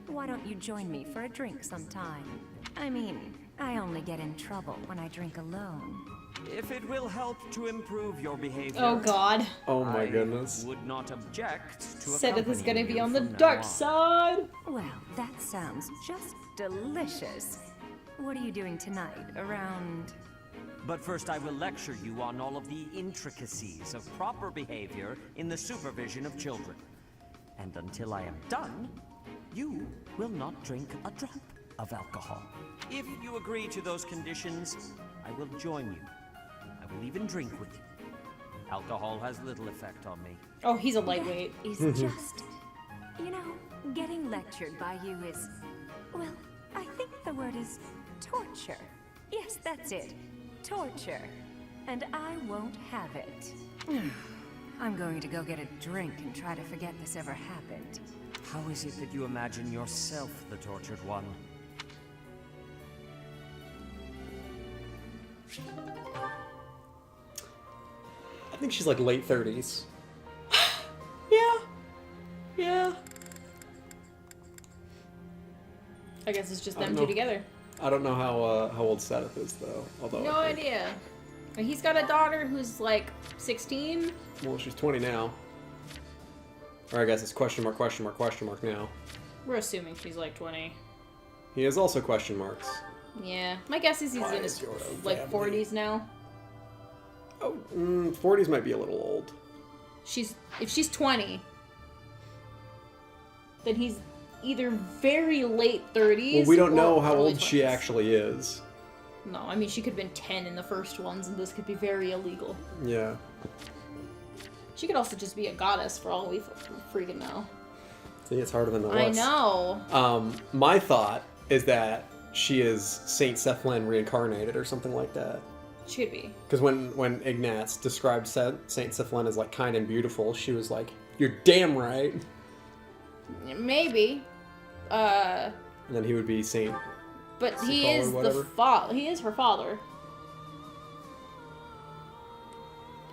why don't you join me for a drink sometime? I mean, I only get in trouble when I drink alone. If it will help to improve your behavior. Oh god. Oh my goodness. I would not object to Sedith is gonna accompanying be you on the from now dark on. side. Well, that sounds just delicious. What are you doing tonight? Around... But first I will lecture you on all of the intricacies of proper behavior in the supervision of children. And until I am done, you will not drink a drop of alcohol. If you agree to those conditions, I will join you. I will even drink with you. Alcohol has little effect on me. Oh, he's a lightweight. Is just... You know, getting lectured by you is... Well, I think the word is torture. Yes, that's it. Torture. And I won't have it. I'm going to go get a drink and try to forget this ever happened. How is it that you imagine yourself the tortured one? I think she's like late 30s. Yeah. Yeah. I guess it's just them two together. I don't know how old Sedith is though. Although No idea. And he's got a daughter who's like 16. Well, she's 20 now. Or I guess it's question mark now. We're assuming she's like 20. He is also question marks. Yeah. My guess is he's Why in is his your like family- 40s now. Oh, 40s might be a little old. If she's 20, then he's either very late 30s. Well, we don't or know how early old she 20s. actually is. No, I mean she could have been 10 in the first ones, and this could be very illegal. Yeah. She could also just be a goddess for all we freaking know. See, it's harder than it looks. I know. My thought is that she is Saint Cephalin reincarnated or something like that. She could be. Because when Ignatz described Saint Cephalin as like kind and beautiful, she was like, "You're damn right." Maybe. And then he would be Saint. But he Seagal or is whatever. he is her father.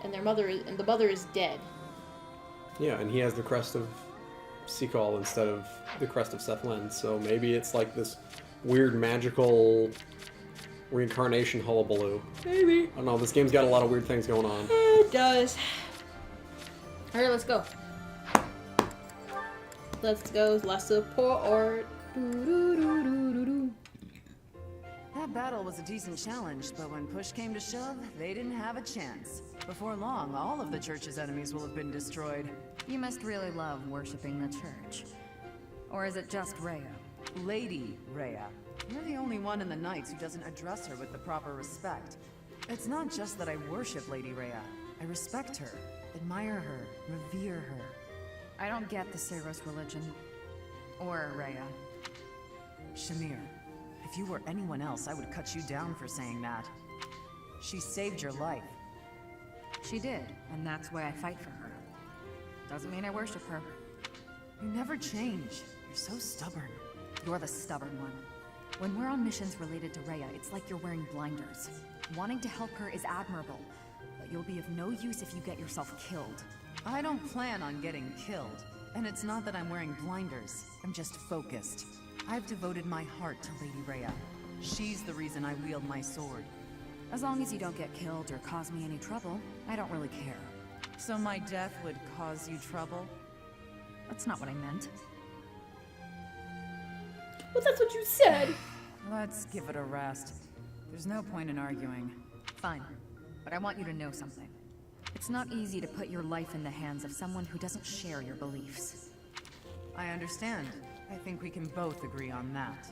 And the mother is dead. Yeah, and he has the crest of Seagal instead of the crest of Cephalin, so maybe it's like this weird magical reincarnation hullabaloo. Maybe. I don't know, this game's got a lot of weird things going on. It does. Alright, let's go. Let's go, less support. Doo-doo-doo-doo-doo-doo. That battle was a decent challenge, but when push came to shove, they didn't have a chance. Before long, all of the church's enemies will have been destroyed. You must really love worshipping the church. Or is it just Rhea? Lady Rhea. You're the only one in the Knights who doesn't address her with the proper respect. It's not just that I worship Lady Rhea. I respect her, admire her, revere her. I don't get the Seros religion. Or Rhea. Shamir, if you were anyone else, I would cut you down for saying that. She saved your life. She did, and that's why I fight for her. Doesn't mean I worship her. You never change. You're so stubborn. You're the stubborn one. When we're on missions related to Rhea, it's like you're wearing blinders. Wanting to help her is admirable, but you'll be of no use if you get yourself killed. I don't plan on getting killed. And it's not that I'm wearing blinders. I'm just focused. I've devoted my heart to Lady Rhea. She's the reason I wield my sword. As long as you don't get killed or cause me any trouble, I don't really care. So my death would cause you trouble? That's not what I meant. Well, that's what you said. Let's give it a rest. There's no point in arguing. Fine, but I want you to know something. It's not easy to put your life in the hands of someone who doesn't share your beliefs. I understand. I think we can both agree on that.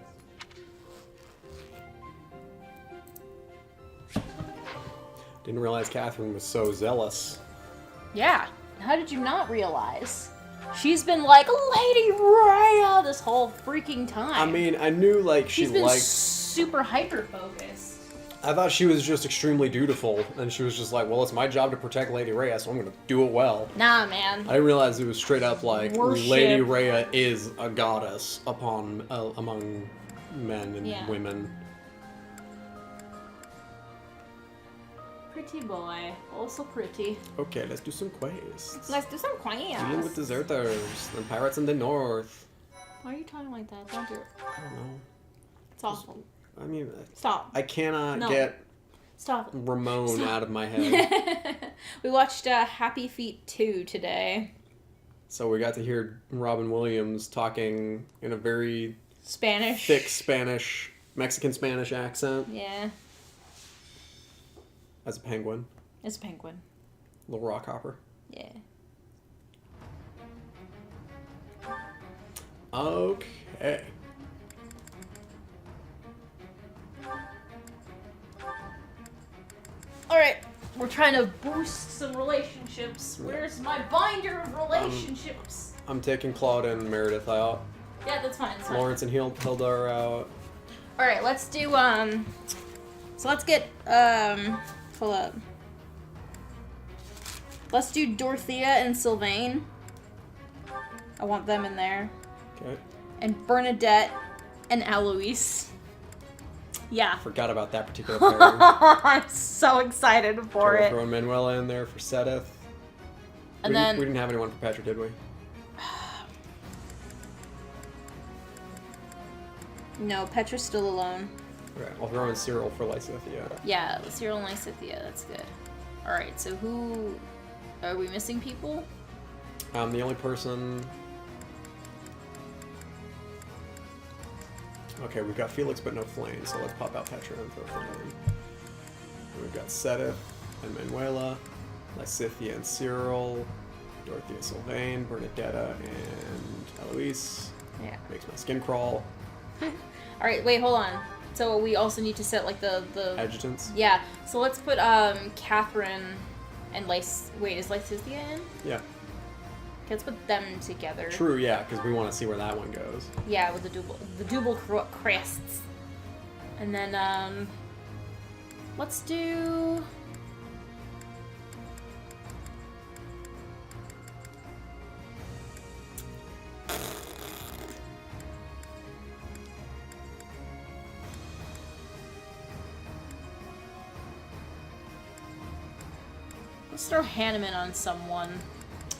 Didn't realize Catherine was so zealous. Yeah. How did you not realize? She's been like Lady Rhea this whole freaking time. I mean, I knew like she's been super hyper focused. I thought she was just extremely dutiful, and she was just like, well, it's my job to protect Lady Rhea, so I'm gonna do it well. Nah, man. I didn't realize it was straight up like Worship. Lady Rhea is a goddess upon among men and women. Pretty boy, also pretty. Okay, let's do some quests. Let's do some quests. Dealing with deserters and pirates in the north. Why are you talking like that? Don't do it. I don't know. It's awful. I mean, Stop. I cannot No. get Stop. Ramon Stop. out of my head. We watched Happy Feet 2 today. So we got to hear Robin Williams talking in a very Spanish. thick Spanish, Mexican Spanish accent. Yeah. As a penguin. It's a penguin. Little rockhopper. Yeah. Okay. Alright, we're trying to boost some relationships. Where's my binder of relationships? I'm taking Claude and Meredith out. Yeah, that's fine. It's fine. Lawrence and Hilda are out. Alright, let's do, so let's get, hold up. Let's do Dorothea and Sylvain. I want them in there. Okay. And Bernadette and Eloise. Yeah. Forgot about that particular pairing. I'm so excited for We're it. throwing Manuela in there for Sedith. And we then we didn't have anyone for Petra, did we? no, Petra's still alone. Okay, I'll throw in Cyril for Lysithia. Yeah, Cyril and Lysithia, that's good. Alright, so who... Are we missing people? The only person... Okay, we've got Felix but no Flame, so let's pop out Petra and throw Flame in. And we've got Sedith and Manuela, Lysithia and Cyril, Dorothea Sylvain, Bernadetta and Eloise. Yeah. Makes my skin crawl. Alright, wait, hold on. So we also need to set, like, the... Adjutants? Yeah, so let's put, Catherine and Wait, is Lysithia in? Yeah. Okay, let's put them together. True, yeah, because we want to see where that one goes. Yeah, with the double crests. And then, let's do... Let's throw Hanneman on someone.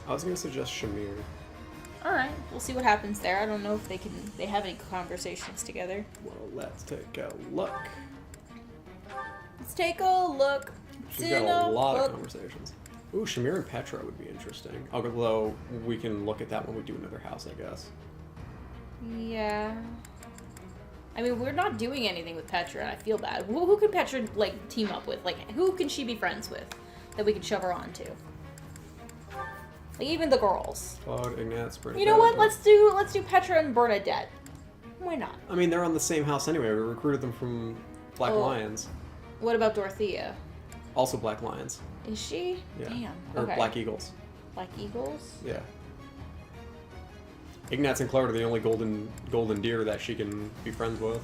I was going to suggest Shamir. Alright, we'll see what happens there. I don't know if they have any conversations together. Well, let's take a look. Let's take a look. She's got a lot of conversations. Ooh, Shamir and Petra would be interesting. Although, we can look at that when we do another house, I guess. Yeah. I mean, we're not doing anything with Petra, and I feel bad. Who can Petra, like, team up with? Like, who can she be friends with that we can shove her onto? Like, even the girls. Claude, Ignatz, Bernadette. You know what? Let's do Petra and Bernadette. Why not? I mean, they're on the same house anyway. We recruited them from Black Oh. Lions. What about Dorothea? Also Black Lions. Is she? Yeah. Damn. Or Okay. Black Eagles. Black Eagles? Yeah. Ignatz and Claude are the only golden deer that she can be friends with.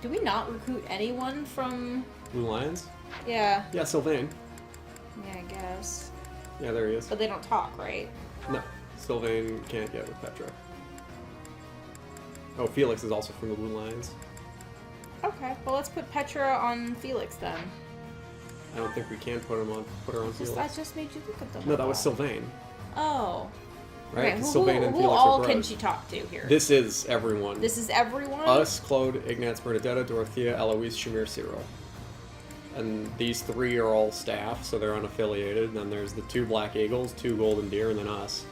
Do we not recruit anyone from... Blue Lions? Yeah. Yeah, Sylvain. Yeah, I guess. Yeah, there he is. But they don't talk, right? No, Sylvain can't get with Petra. Oh, Felix is also from the Blue Lions. Okay, well let's put Petra on Felix then. I don't think we can put her on Felix. I just made you look at them. No, that was Sylvain. Oh. Right? Okay, 'Cause who Sylvain and who Felix all are can bros. she talk to here? This is everyone. This is everyone? Us, Claude, Ignatz, Bernadetta, Dorothea, Eloise, Shamir, Cyril. And these three are all staff, so they're unaffiliated. And then there's the 2 Black Eagles, 2 Golden Deer, and then us.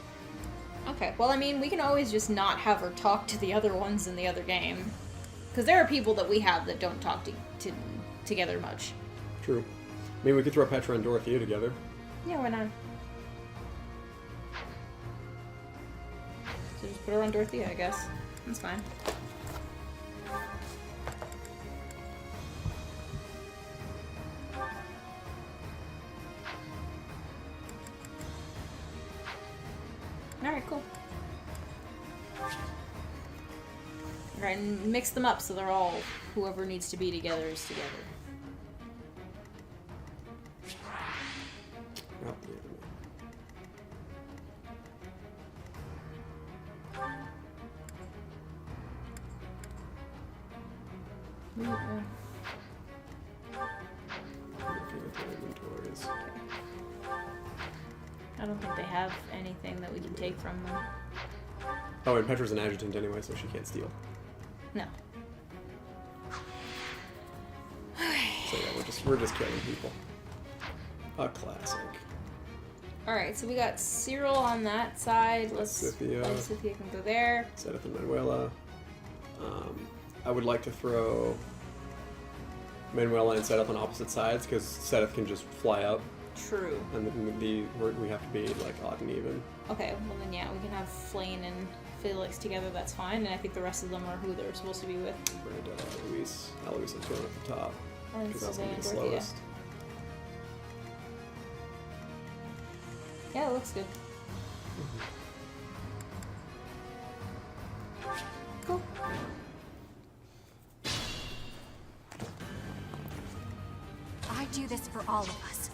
Okay, well I mean, we can always just not have her talk to the other ones in the other game. Because there are people that we have that don't talk together much. True. I mean, we could throw Petra and Dorothea together. Yeah, why not? So just put her on Dorothea, I guess. That's fine. Right, and mix them up so they're all, whoever needs to be together is together. Oh, inventories. I don't think they have anything that we can take from them. Oh, and Petra's an adjutant anyway, so she can't steal. No. So yeah, we're just killing people. A classic. Alright, so we got Cyril on that side. Let's Scythia. Scythia can go there. Sedith and Manuela. I would like to throw Manuela and Sedith on opposite sides because Sedith can just fly up. True. And we have to be like odd and even. Okay, well then yeah, we can have Flayn and Felix together, that's fine. And I think the rest of them are who they're supposed to be with. Brenda, Eloise. Eloise is going at the top. And Because that's Sylvain going to and be the Dorothea. slowest. Yeah, it looks good. Cool. I do this for all of us.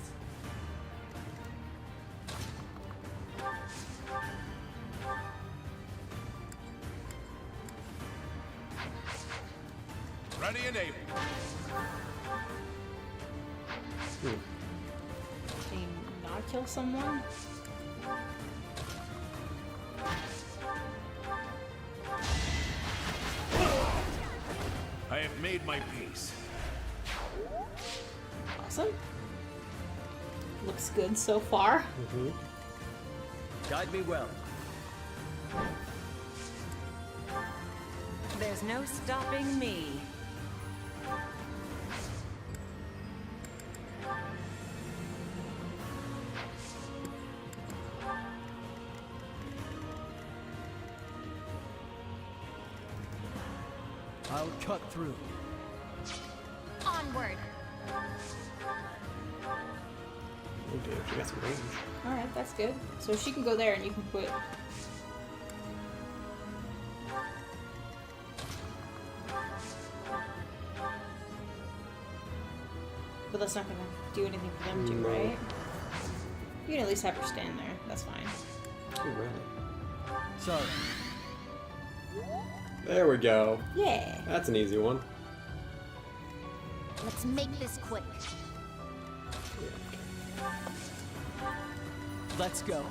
Ready and able. Can you not kill someone? I have made my peace. Awesome. Looks good so far. Guide me well. There's no stopping me. I'll cut through. Onward. Oh damn, she got some range. Alright, that's good. So she can go there and you can put... But that's not gonna do anything for them too, No. right? You can at least have her stand there. That's fine. Oh, really? Sorry. There we go. Yeah. That's an easy one. Let's make this quick. Let's go.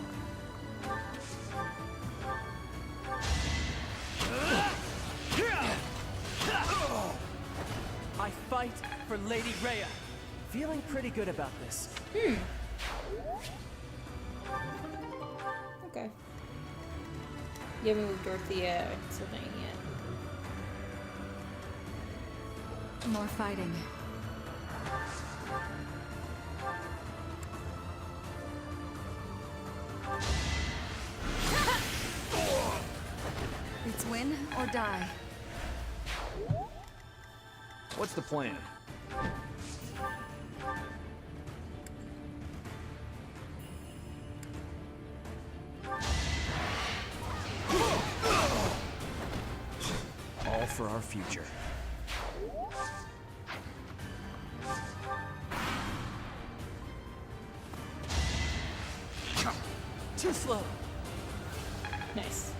I fight for Lady Rhea. Feeling pretty good about this. Okay. You haven't moved Dorothea or Sylvain yet. More fighting. It's win or die. What's the plan? All for our future. Too slow. Nice.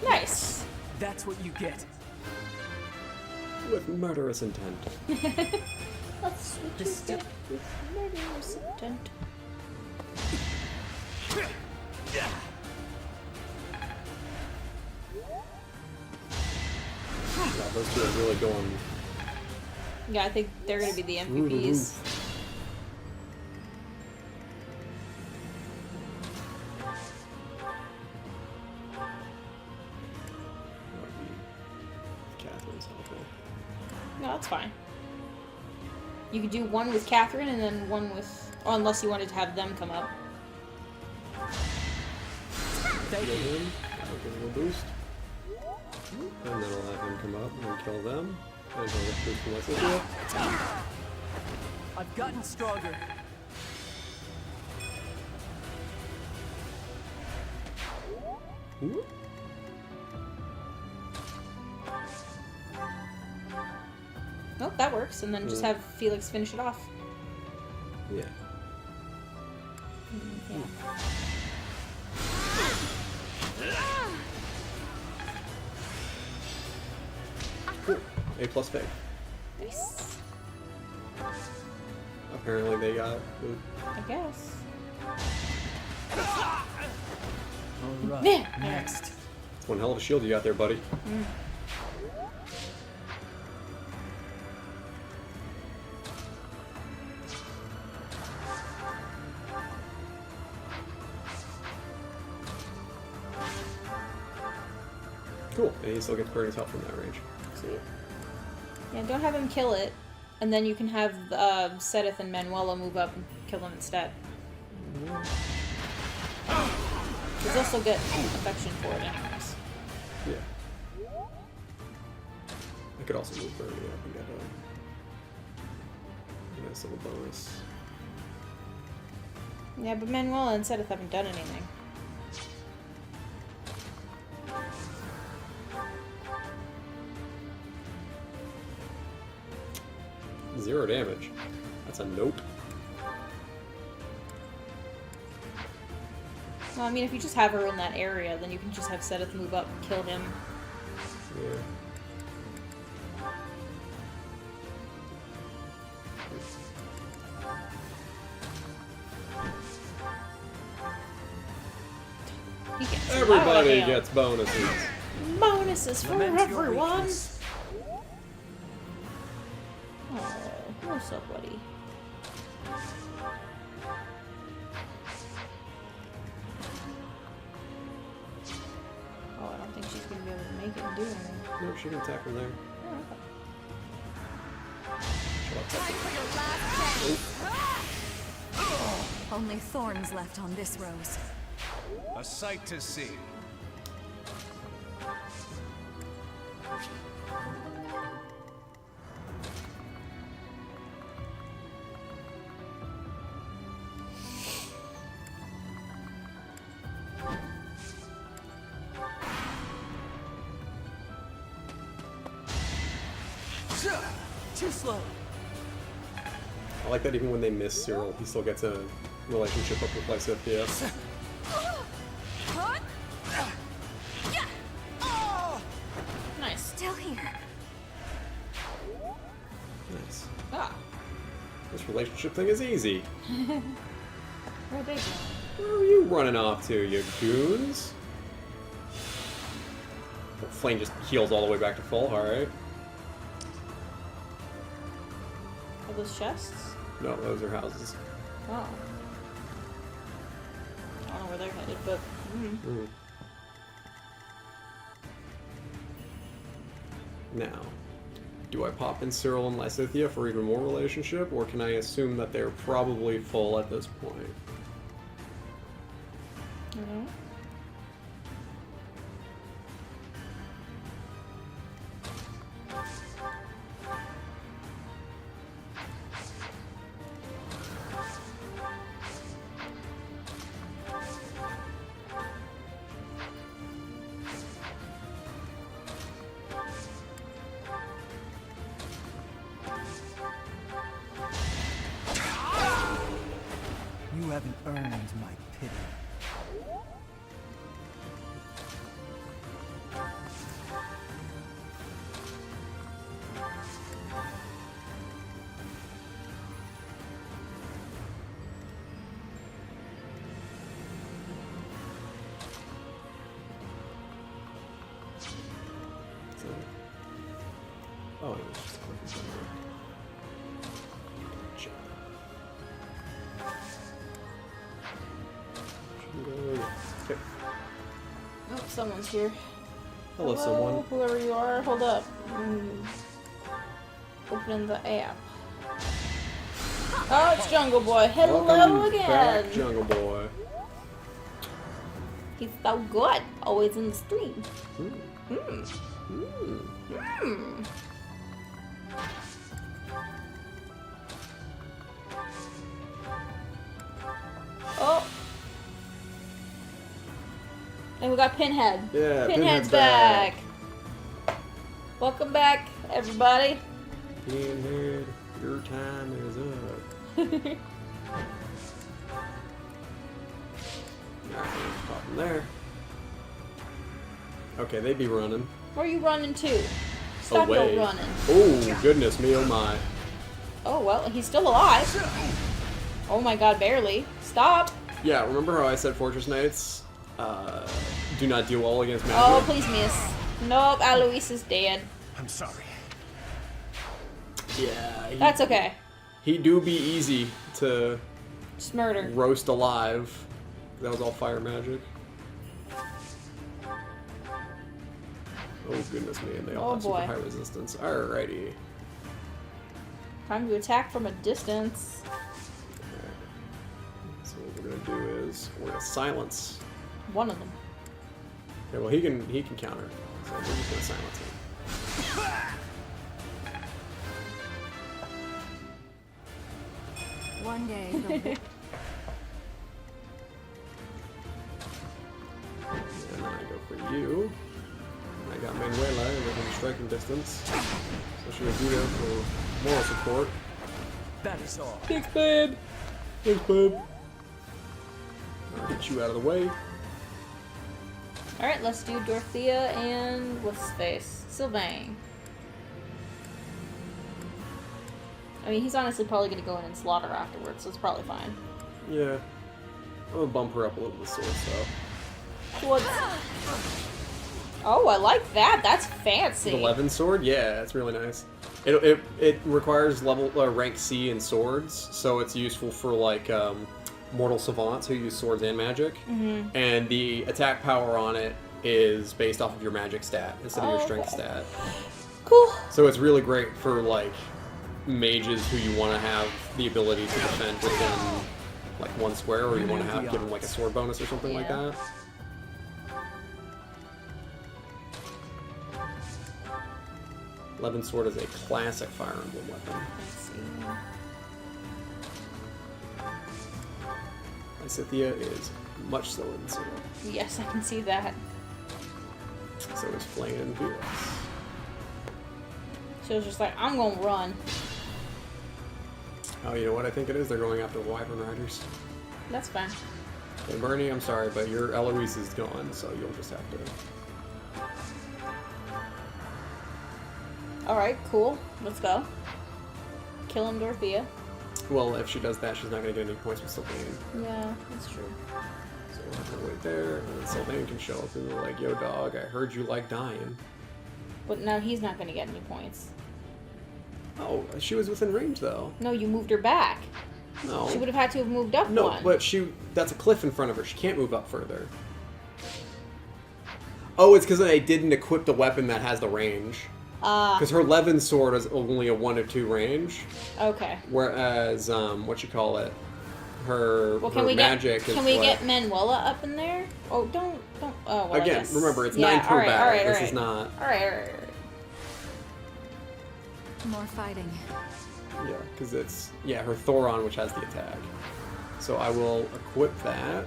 Nice. That's what you get. With murderous intent. That's what This you get with murderous intent. Yeah, those two are really going. Yeah, I think they're gonna be the through the MVPs. roof. Catherine's helpful. No, that's fine. You could do one with Catherine and then one with... Oh, unless you wanted to have them come up. Thank Kill you. him. That'll give him a boost. And then I'll have him come up and kill them. And he'll get boost from Scythia. I've gotten stronger. Ooh. Nope, that works. And then just have Felix finish it off. Yeah. Yeah. Cool. A+ pay. Nice. Apparently they got food. I guess. Alright, Yeah. next. It's one hell of a shield you got there, buddy. Cool. And he still gets Birdie's help from that range. Sweet. Yeah, don't have him kill it, and then you can have Sedith and Manuela move up and kill them instead. Because they'll still get affection for it anyways. Yeah. I could also move Birdie up and get a nice little bonus. Yeah, but Manuela and Sedith haven't done anything. Zero damage. That's a nope. Well, I mean, if you just have her in that area, then you can just have Sedith move up and kill him. Yeah. He gets Everybody gets bonuses. Bonuses for Lament your everyone! weakness. Oh, what's up, buddy? Oh, I don't think she's gonna be able to make it and do anything. Nope, she can attack from there. Only thorns left on this rose. A sight to see. Too slow. I like that even when they miss Cyril, he still gets a relationship up with Lysithea. Nice. Still here. Nice. Ah. This relationship thing is easy. Where'd they go? Where are you running off to, you goons? Well, Flame just heals all the way back to full, alright. Are those chests? No, those are houses. Oh. I don't know where they're headed, but... Now, do I pop in Cyril and Lysithea for even more relationship, or can I assume that they're probably full at this point? You haven't earned my pity. Oh, it was just a quick example. Gotcha. Okay. Oh, someone's here. Hello, someone. Whoever you are, hold up. Open the app. Oh, it's Jungle Boy. Hello Welcome again. back, Jungle Boy. He's so good. Always in the stream. Oh. And we got Pinhead. Yeah, Pinhead's back. Welcome back, everybody. Pinhead, your time is up. Alright, pop them there. Okay, they be running. Where are you running to? Stop Away. your running. Oh, goodness me, oh my. Oh, well, he's still alive. Oh my god, barely. Stop. Yeah, remember how I said Fortress Knights do not deal well against magic? Oh, please miss. Nope, Alois is dead. I'm sorry. Yeah. That's okay. He do be easy to Just murder. roast alive. That was all fire magic. Oh goodness me, and they all have super high resistance. Alrighty. Time to attack from a distance. So what we're gonna do is we're gonna silence. One of them. Okay, well he can counter. So we're just gonna silence him. One day, And then I go for you. And I got Manuela within striking distance. So she'll be there for moral support. That is all. Thanks, babe. Thanks, babe. I'll get you out of the way. Alright, let's do Dorothea and what's his face? Sylvain. I mean, he's honestly probably going to go in and slaughter afterwards, so it's probably fine. Yeah. I'm gonna bump her up a little with sword stuff. What's... Oh, I like that. That's fancy. The 11 sword? Yeah, that's really nice. It requires level rank C in swords, so it's useful for like mortal savants who use swords and magic. Mm-hmm. And the attack power on it is based off of your magic stat instead of your strength stat. Cool. So it's really great for like mages who you want to have the ability to defend within like one square, or you want to have give them like a sword bonus or something like that. Eleven sword is a classic Fire Emblem weapon. Lysithea is much slower than Cyril. Yes, I can see that. So is Flame and Felix. She was just like, I'm gonna run. Oh, you know what I think it is? They're going after Wyvern Riders. That's fine. And Bernie, I'm sorry, but your Eloise is gone, so you'll just have to... Alright, cool. Let's go. Kill him, Dorothea. Well, if she does that, she's not going to get any points with Sylvain. Yeah, that's true. So we'll have to wait there, and then Sylvain can show up and be like, yo dog, I heard you like dying. But now he's not gonna get any points. Oh, she was within range though. No, you moved her back. No. She would have had to have moved up No, one. but that's a cliff in front of her. She can't move up further. Oh, it's because I didn't equip the weapon that has the range. Because her Levin sword is only a 1 or 2 range. Okay. Whereas, what you call it, her Well, can her we magic get, is can we what? get Manuela up in there? Oh, don't. Oh, well, I Again, guess. remember, it's yeah, 9 per battle. Alright, this alright. is not. Alright. More fighting. Yeah, because it's her Thoron, which has the attack. So I will equip that.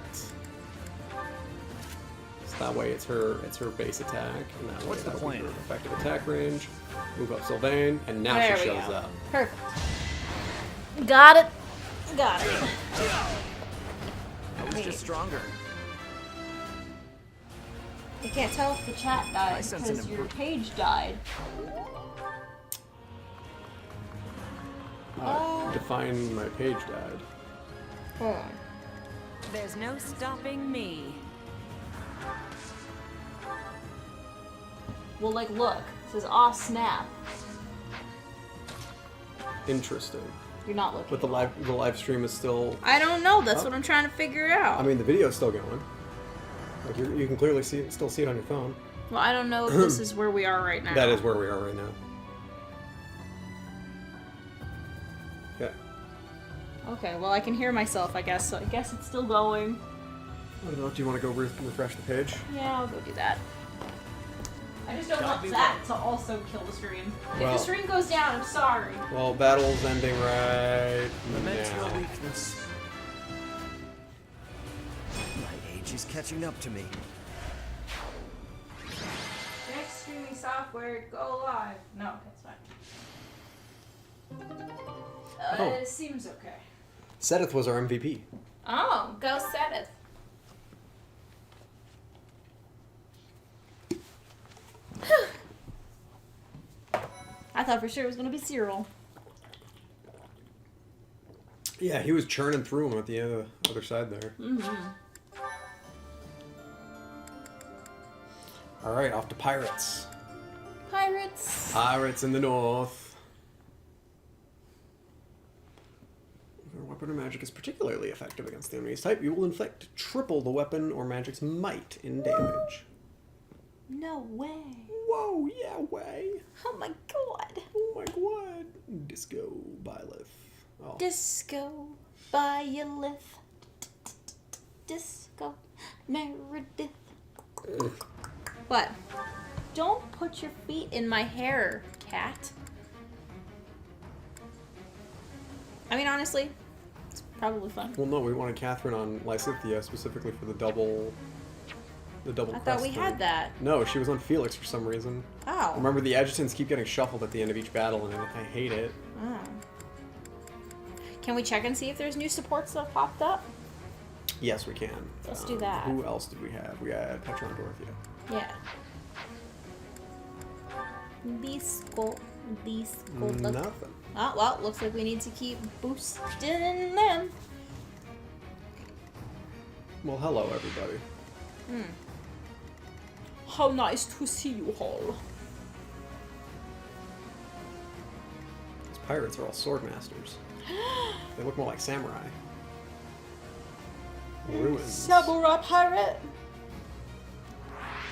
So that way it's her base attack, and that way that'll be her effective attack range. Move up Sylvain, and now There she we shows go. up. Perfect. Got it. Got it. I was just stronger. I can't tell if the chat died sense an because your page died. Define my page died. Hold on. There's no stopping me. Well, like, look. It says, "Aw, snap." Interesting. You're not looking. But the live stream is still. I don't know. That's Oh. what I'm trying to figure out. I mean, the video's still going. Like you can clearly still see it on your phone. Well, I don't know if this is where we are right now. That is where we are right now. Okay. Okay, well, I can hear myself, I guess, so I guess it's still going. I don't know. Do you want to go refresh the page? Yeah, I'll go do that. I just don't want Copy that to also kill the stream. If Well- the stream goes down, I'm sorry. Well, battle's ending right Lament your now. weakness. My age is catching up to me. software, go live. No, okay, it's fine. Oh. It seems okay. Sedith was our MVP. Oh, go Sedith. I thought for sure it was going to be Cyril. Yeah, he was churning through them at the other side there. Mm-hmm. All right, off to pirates. Pirates. Pirates in the north. If your weapon or magic is particularly effective against the enemy's type, you will inflict triple the weapon or magic's might in damage. No way. Whoa, yeah, way. Oh my god. Oh my god. Disco Byleth. Oh. Disco Byleth. Disco Meredith. What? Don't put your feet in my hair, cat. I mean, honestly, it's probably fun. Well, no, we wanted Catherine on Lysithea specifically for the double. I thought we had that. No, she was on Felix for some reason. Oh. Remember, the adjutants keep getting shuffled at the end of each battle, and I hate it. Oh. Can we check and see if there's new supports that have popped up? Yes, we can. Let's do that. Who else did we have? We had Petra and Dorothea. Yeah. Disco. Nothing. Oh, well, looks like we need to keep boosting them. Well, hello, everybody. How nice to see you all. These pirates are all sword masters. They look more like samurai. Ruins. Samurai pirate.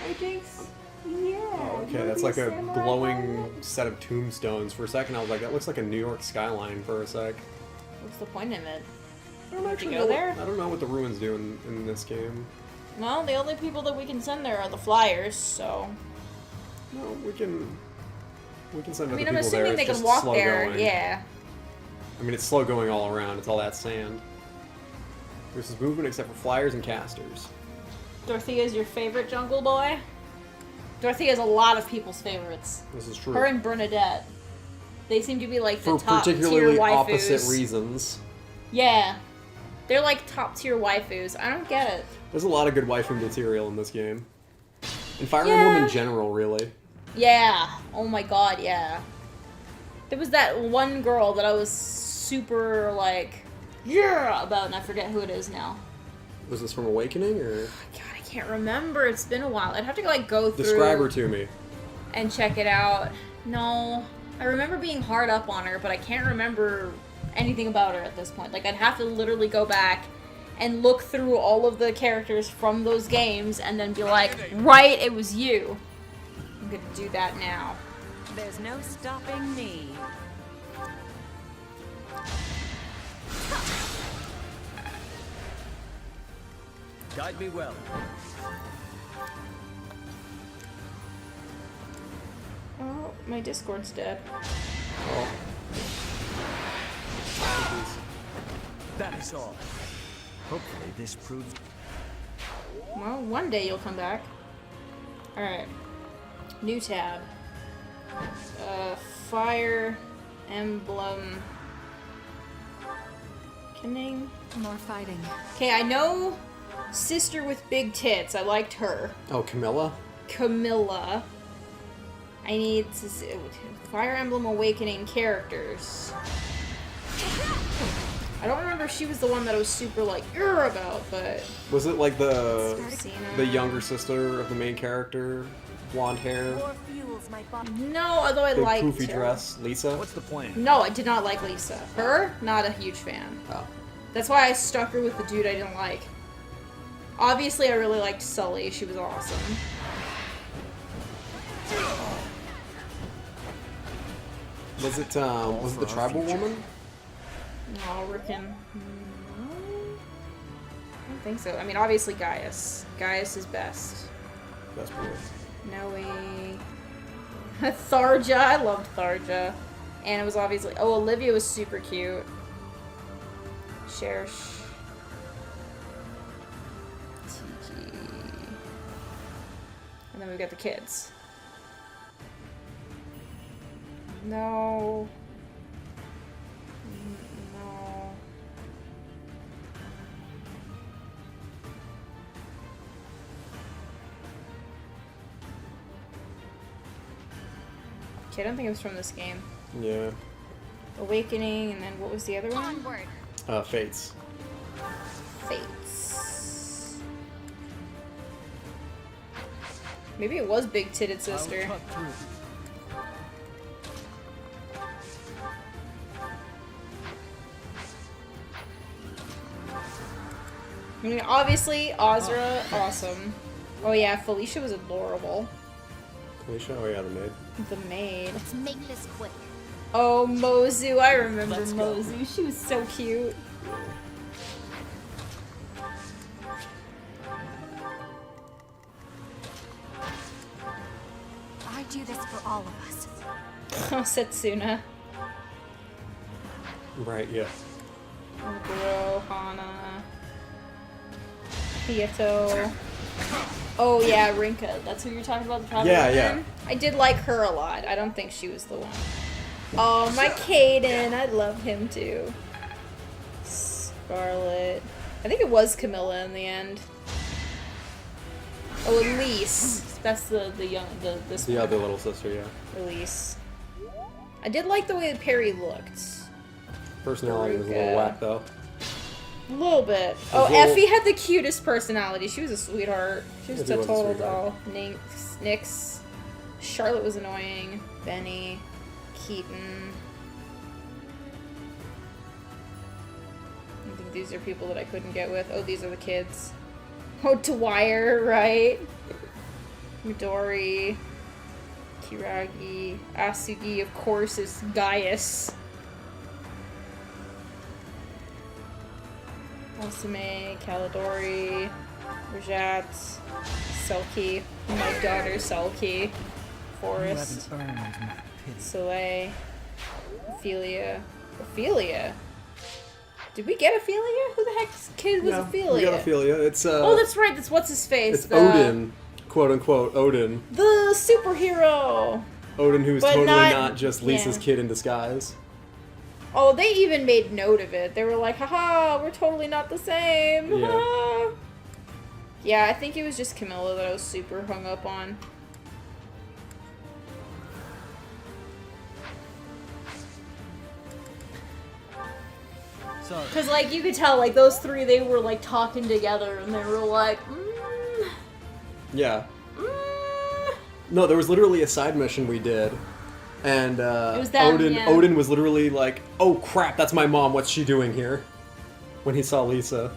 Hey, Jinx. Yeah. Oh, okay, that's like a glowing set of tombstones. For a second, I was like, that looks like a New York skyline for a sec. What's the point of it? I don't actually go there? I don't know what the ruins do in this game. Well, the only people that we can send there are the flyers, so. No, we can send other I mean, people I'm assuming there. they It's can just walk slow there, going. yeah. I mean, it's slow going all around. It's all that sand. This is movement except for flyers and casters. Dorothea's your favorite jungle boy? Dorothea's a lot of people's favorites. This is true. Her and Bernadette. They seem to be like the For top tier particularly waifus. opposite reasons. Yeah. They're like top tier waifus. I don't get it. There's a lot of good waifu material in this game. And Fire Emblem in general, really. Yeah. Oh my god, yeah. There was that one girl that I was super like, yeah, about, and I forget who it is now. Was this from Awakening, or? God, I can't remember. It's been a while. I'd have to like go through. Describe her to me. And check it out. No. I remember being hard up on her, but I can't remember anything about her at this point. Like, I'd have to literally go back and look through all of the characters from those games and then be like, right, it was you. I'm gonna do that now. There's no stopping me. Guide me well. Oh, my Discord's dead. Oh. That is all. Hopefully this proves... Well, one day you'll come back. Alright. New tab. Fire Emblem. Awakening. More fighting. Okay, I know Sister with Big Tits. I liked her. Oh, Camilla? Camilla. I need to see Fire Emblem Awakening characters. I don't remember if she was the one that I was super like about, but Was it like the Cena. younger sister of the main character? Blonde hair? No, although I Big liked poofy her. dress? Lisa? What's the plan? No, I did not like Lisa. Her, not a huge fan. Oh. That's why I stuck her with the dude I didn't like. Obviously, I really liked Sully. She was awesome. Was it the tribal woman? No, Rickon. No. I don't think so. I mean, obviously Gaius. Gaius is best. Best boy. Noe. Tharja. I loved Tharja. And it was obviously... Oh, Olivia was super cute. Cherish. Tiki. And then we've got the kids. No. No. Okay, I don't think it was from this game. Yeah. Awakening, and then what was the other one? Onward. Fates. Fates. Maybe it was Big Titted Sister. I'll cut through. I mean, obviously, Azra, awesome. Oh yeah, Felicia was adorable. Felicia? Oh yeah, the maid. The maid. Let's make this quick. Oh, Mozu, I remember Let's go. Mozu. She was so cute. I do this for all of us. Oh, Setsuna. Right, yeah. Oguro, Hana. Hyato. Oh yeah, Rinka. That's who you're talking about? The traveler Yeah, woman? yeah. I did like her a lot. I don't think she was the one. Oh, my Caden. I love him too. Scarlet. I think it was Camilla in the end. Oh, Elise. That's the young this The one. other little sister, yeah. Elise. I did like the way Perry looked. Personality was a little Veruca. whack though. A little bit. Oh, a little- Effie had the cutest personality. She was a sweetheart. She was Effie a was a total sweetheart. doll. Nyx. Charlotte was annoying. Benny. Keaton. I think these are people that I couldn't get with. Oh, these are the kids. Oh, Dwyer, right? Midori. Kiragi. Asugi, of course, is Gaius. Osume, Calidori, Rajat, Selkie, my daughter Selkie, You Forrest, haven't earned my pity. Soleil, Ophelia. Ophelia? Did we get Ophelia? Who the heck's kid was Ophelia? We got Ophelia. It's Oh, that's right. That's what's his face. It's Odin, quote unquote Odin. The superhero. Odin, who's But totally not- not just Lisa's yeah. kid in disguise. Oh, they even made note of it. They were like, haha, we're totally not the same. Yeah. haha." Yeah, I think it was just Camilla that I was super hung up on. Sorry. Because, like, you could tell, like, those three, they were, like, talking together, and they were like, Yeah. No, there was literally a side mission we did, and was them, Odin. yeah. Odin was literally like, "Oh crap, that's my mom. What's she doing here?" When he saw Lisa,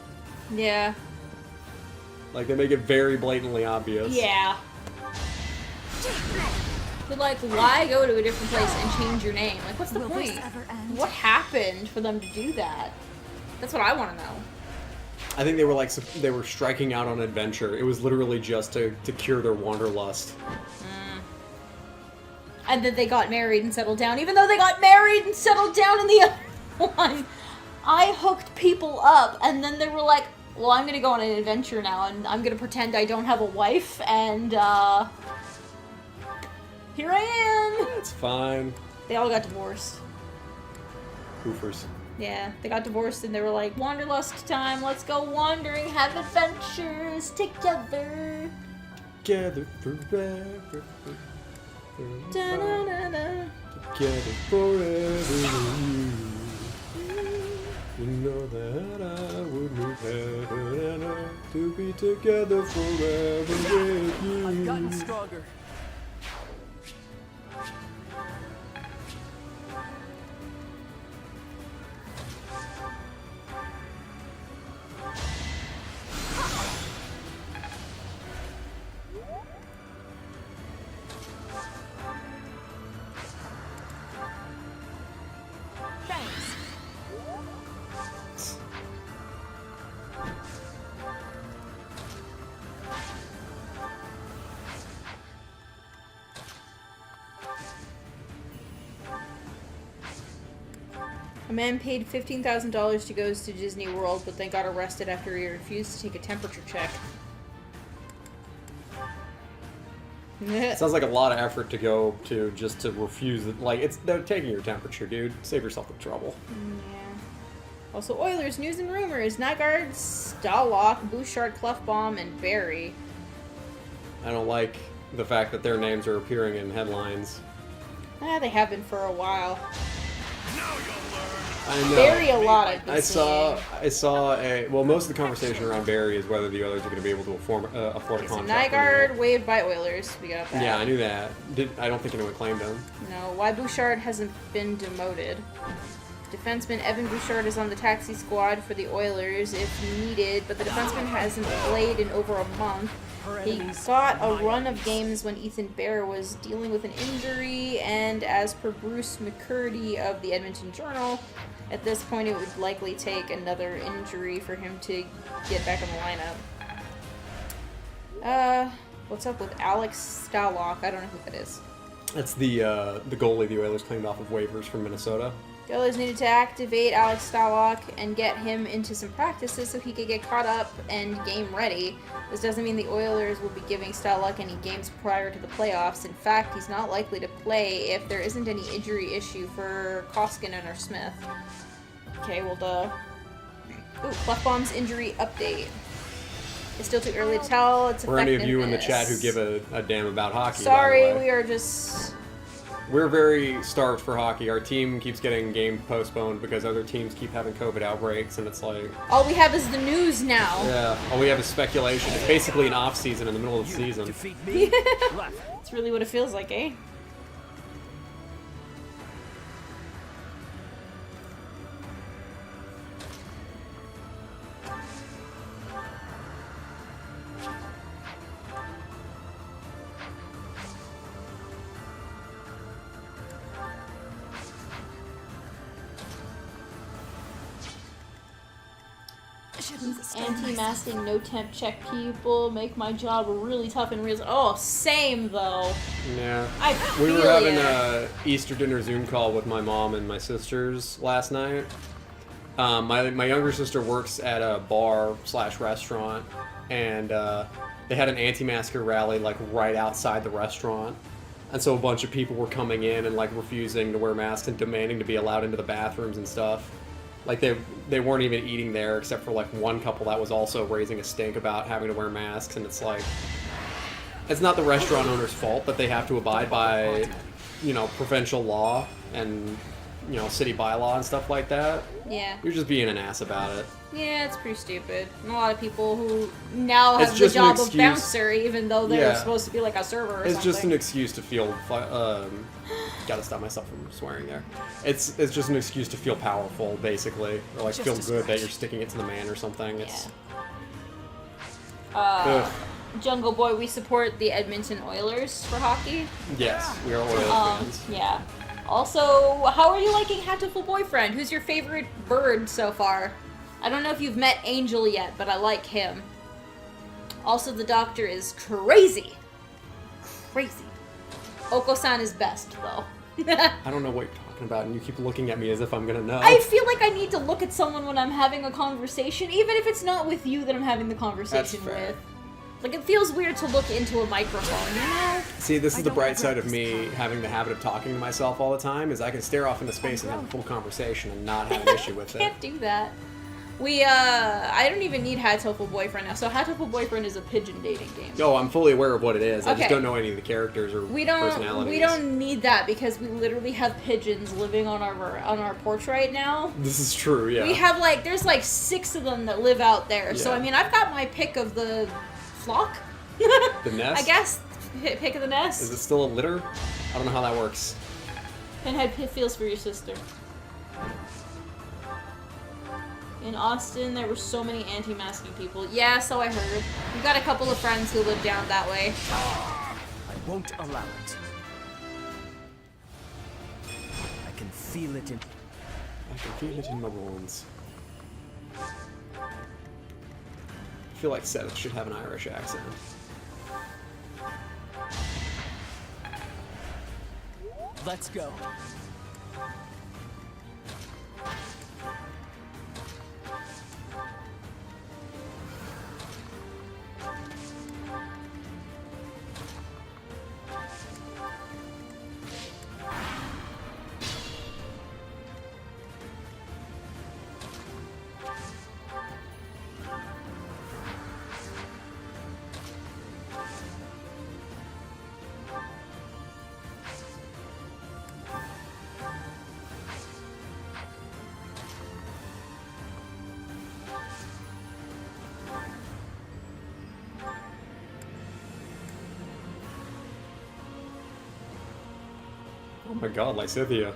yeah. like they make it very blatantly obvious. Yeah. But, like, why go to a different place and change your name? Like, what's the Will point? this ever end? What happened for them to do that? That's what I want to know. I think they were like they were striking out on adventure. It was literally just to cure their wanderlust. And then they got married and settled down, even though they got married and settled down in the other one. I hooked people up, and then they were like, well, I'm gonna go on an adventure now, and I'm gonna pretend I don't have a wife, and, here I am! It's fine. They all got divorced. Goofers. Yeah, they got divorced, and they were like, wanderlust time, let's go wandering, have adventures together. Together forever. Da-na-na-na. Together forever. You know that I would move heaven and earth to be together forever with you. I've gotten stronger. Thanks. A man paid $15,000 to go to Disney World, but then got arrested after he refused to take a temperature check. It sounds like a lot of effort to go to just to refuse it. Like, they're taking your temperature, dude. Save yourself the trouble. Yeah. Also, Oilers, news and rumors. Nygaard, Stallock, Bouchard, Clefbaum, and Barry. I don't like the fact that their names are appearing in headlines. They have been for a while. I know. Barry a lot, I've been seeing. I saw a... Well, most of the conversation around Barry is whether the Oilers are going to be able to afford a So contract. Nygaard waived by Oilers. We got that. Yeah, I knew that. I don't think anyone claimed him. No, why Bouchard hasn't been demoted. Defenseman Evan Bouchard is on the taxi squad for the Oilers if needed, but the defenseman hasn't played in over a month. He got a run of games when Ethan Bear was dealing with an injury, and as per Bruce McCurdy of the Edmonton Journal, at this point it would likely take another injury for him to get back in the lineup. What's up with Alex Stallock? I don't know who that is. That's the goalie the Oilers claimed off of waivers from Minnesota. The Oilers needed to activate Alex Stallock and get him into some practices so he could get caught up and game ready. This doesn't mean the Oilers will be giving Stallock any games prior to the playoffs. In fact, he's not likely to play if there isn't any injury issue for Koskinen or Smith. Okay, well, duh. Ooh, Clefbaum's injury update. It's still too early to tell its effectiveness. For any of you in the chat who give a damn about hockey, Sorry, by the way. we are just... We're very starved for hockey. Our team keeps getting games postponed because other teams keep having COVID outbreaks, and it's like... All we have is the news now. Yeah, all we have is speculation. It's basically an off-season in the middle of the season. That's really what it feels like, eh? Anti-masking, no-temp check people make my job really tough and real. Oh, same though. Yeah. We were having a Easter dinner Zoom call with my mom and my sisters last night. My younger sister works at a bar/restaurant, and they had an anti-masker rally like right outside the restaurant. And so a bunch of people were coming in and like refusing to wear masks and demanding to be allowed into the bathrooms and stuff. Like they weren't even eating there except for like one couple that was also raising a stink about having to wear masks, and it's like, it's not the restaurant owner's fault that they have to abide by, you know, provincial law and, you know, city bylaw and stuff like that. Yeah. You're just being an ass about it. Yeah, it's pretty stupid. And a lot of people who now have the just an job of excuse. bouncer, even though they're Yeah. supposed to be like a server or It's something. just an excuse to feel. Gotta stop myself from swearing there. It's just an excuse to feel powerful, basically, or like Just feel a good scratch. that you're sticking it to the man or something. It's Jungle Boy, we support the Edmonton Oilers for hockey. yes, we are Oilers fans. Yeah. Also, how are you liking Hatoful Boyfriend? Who's your favorite bird so far? I don't know if you've met Angel yet, but I like him. Also, the doctor is crazy. Crazy. Oko-san is best, though. I don't know what you're talking about, and you keep looking at me as if I'm gonna know. I feel like I need to look at someone when I'm having a conversation, even if it's not with you that I'm having the conversation fair. with. Like, it feels weird to look into a microphone, you know? See, this is the bright side of me having the habit of talking to myself all the time, is I can stare off into space and have a full conversation and not have an issue with it. Can't do that. I don't even need Hatoful Boyfriend now. So Hatoful Boyfriend is a pigeon dating game. Oh, I'm fully aware of what it is. I Okay. just don't know any of the characters or personalities. We don't need that because we literally have pigeons living on our porch right now. This is true, yeah. We have there's 6 of them that live out there. So Yeah. I mean, I've got my pick of the flock. The nest? I guess pick of the nest. Is it still a litter? I don't know how that works. Pinhead feels for your sister. In Austin, there were so many anti-masking people. Yeah, so I heard. We've got a couple of friends who live down that way. I won't allow it. I can feel it in... I can feel it in my bones. I feel like Seth should have an Irish accent. Let's go. Oh my god, Lysithea.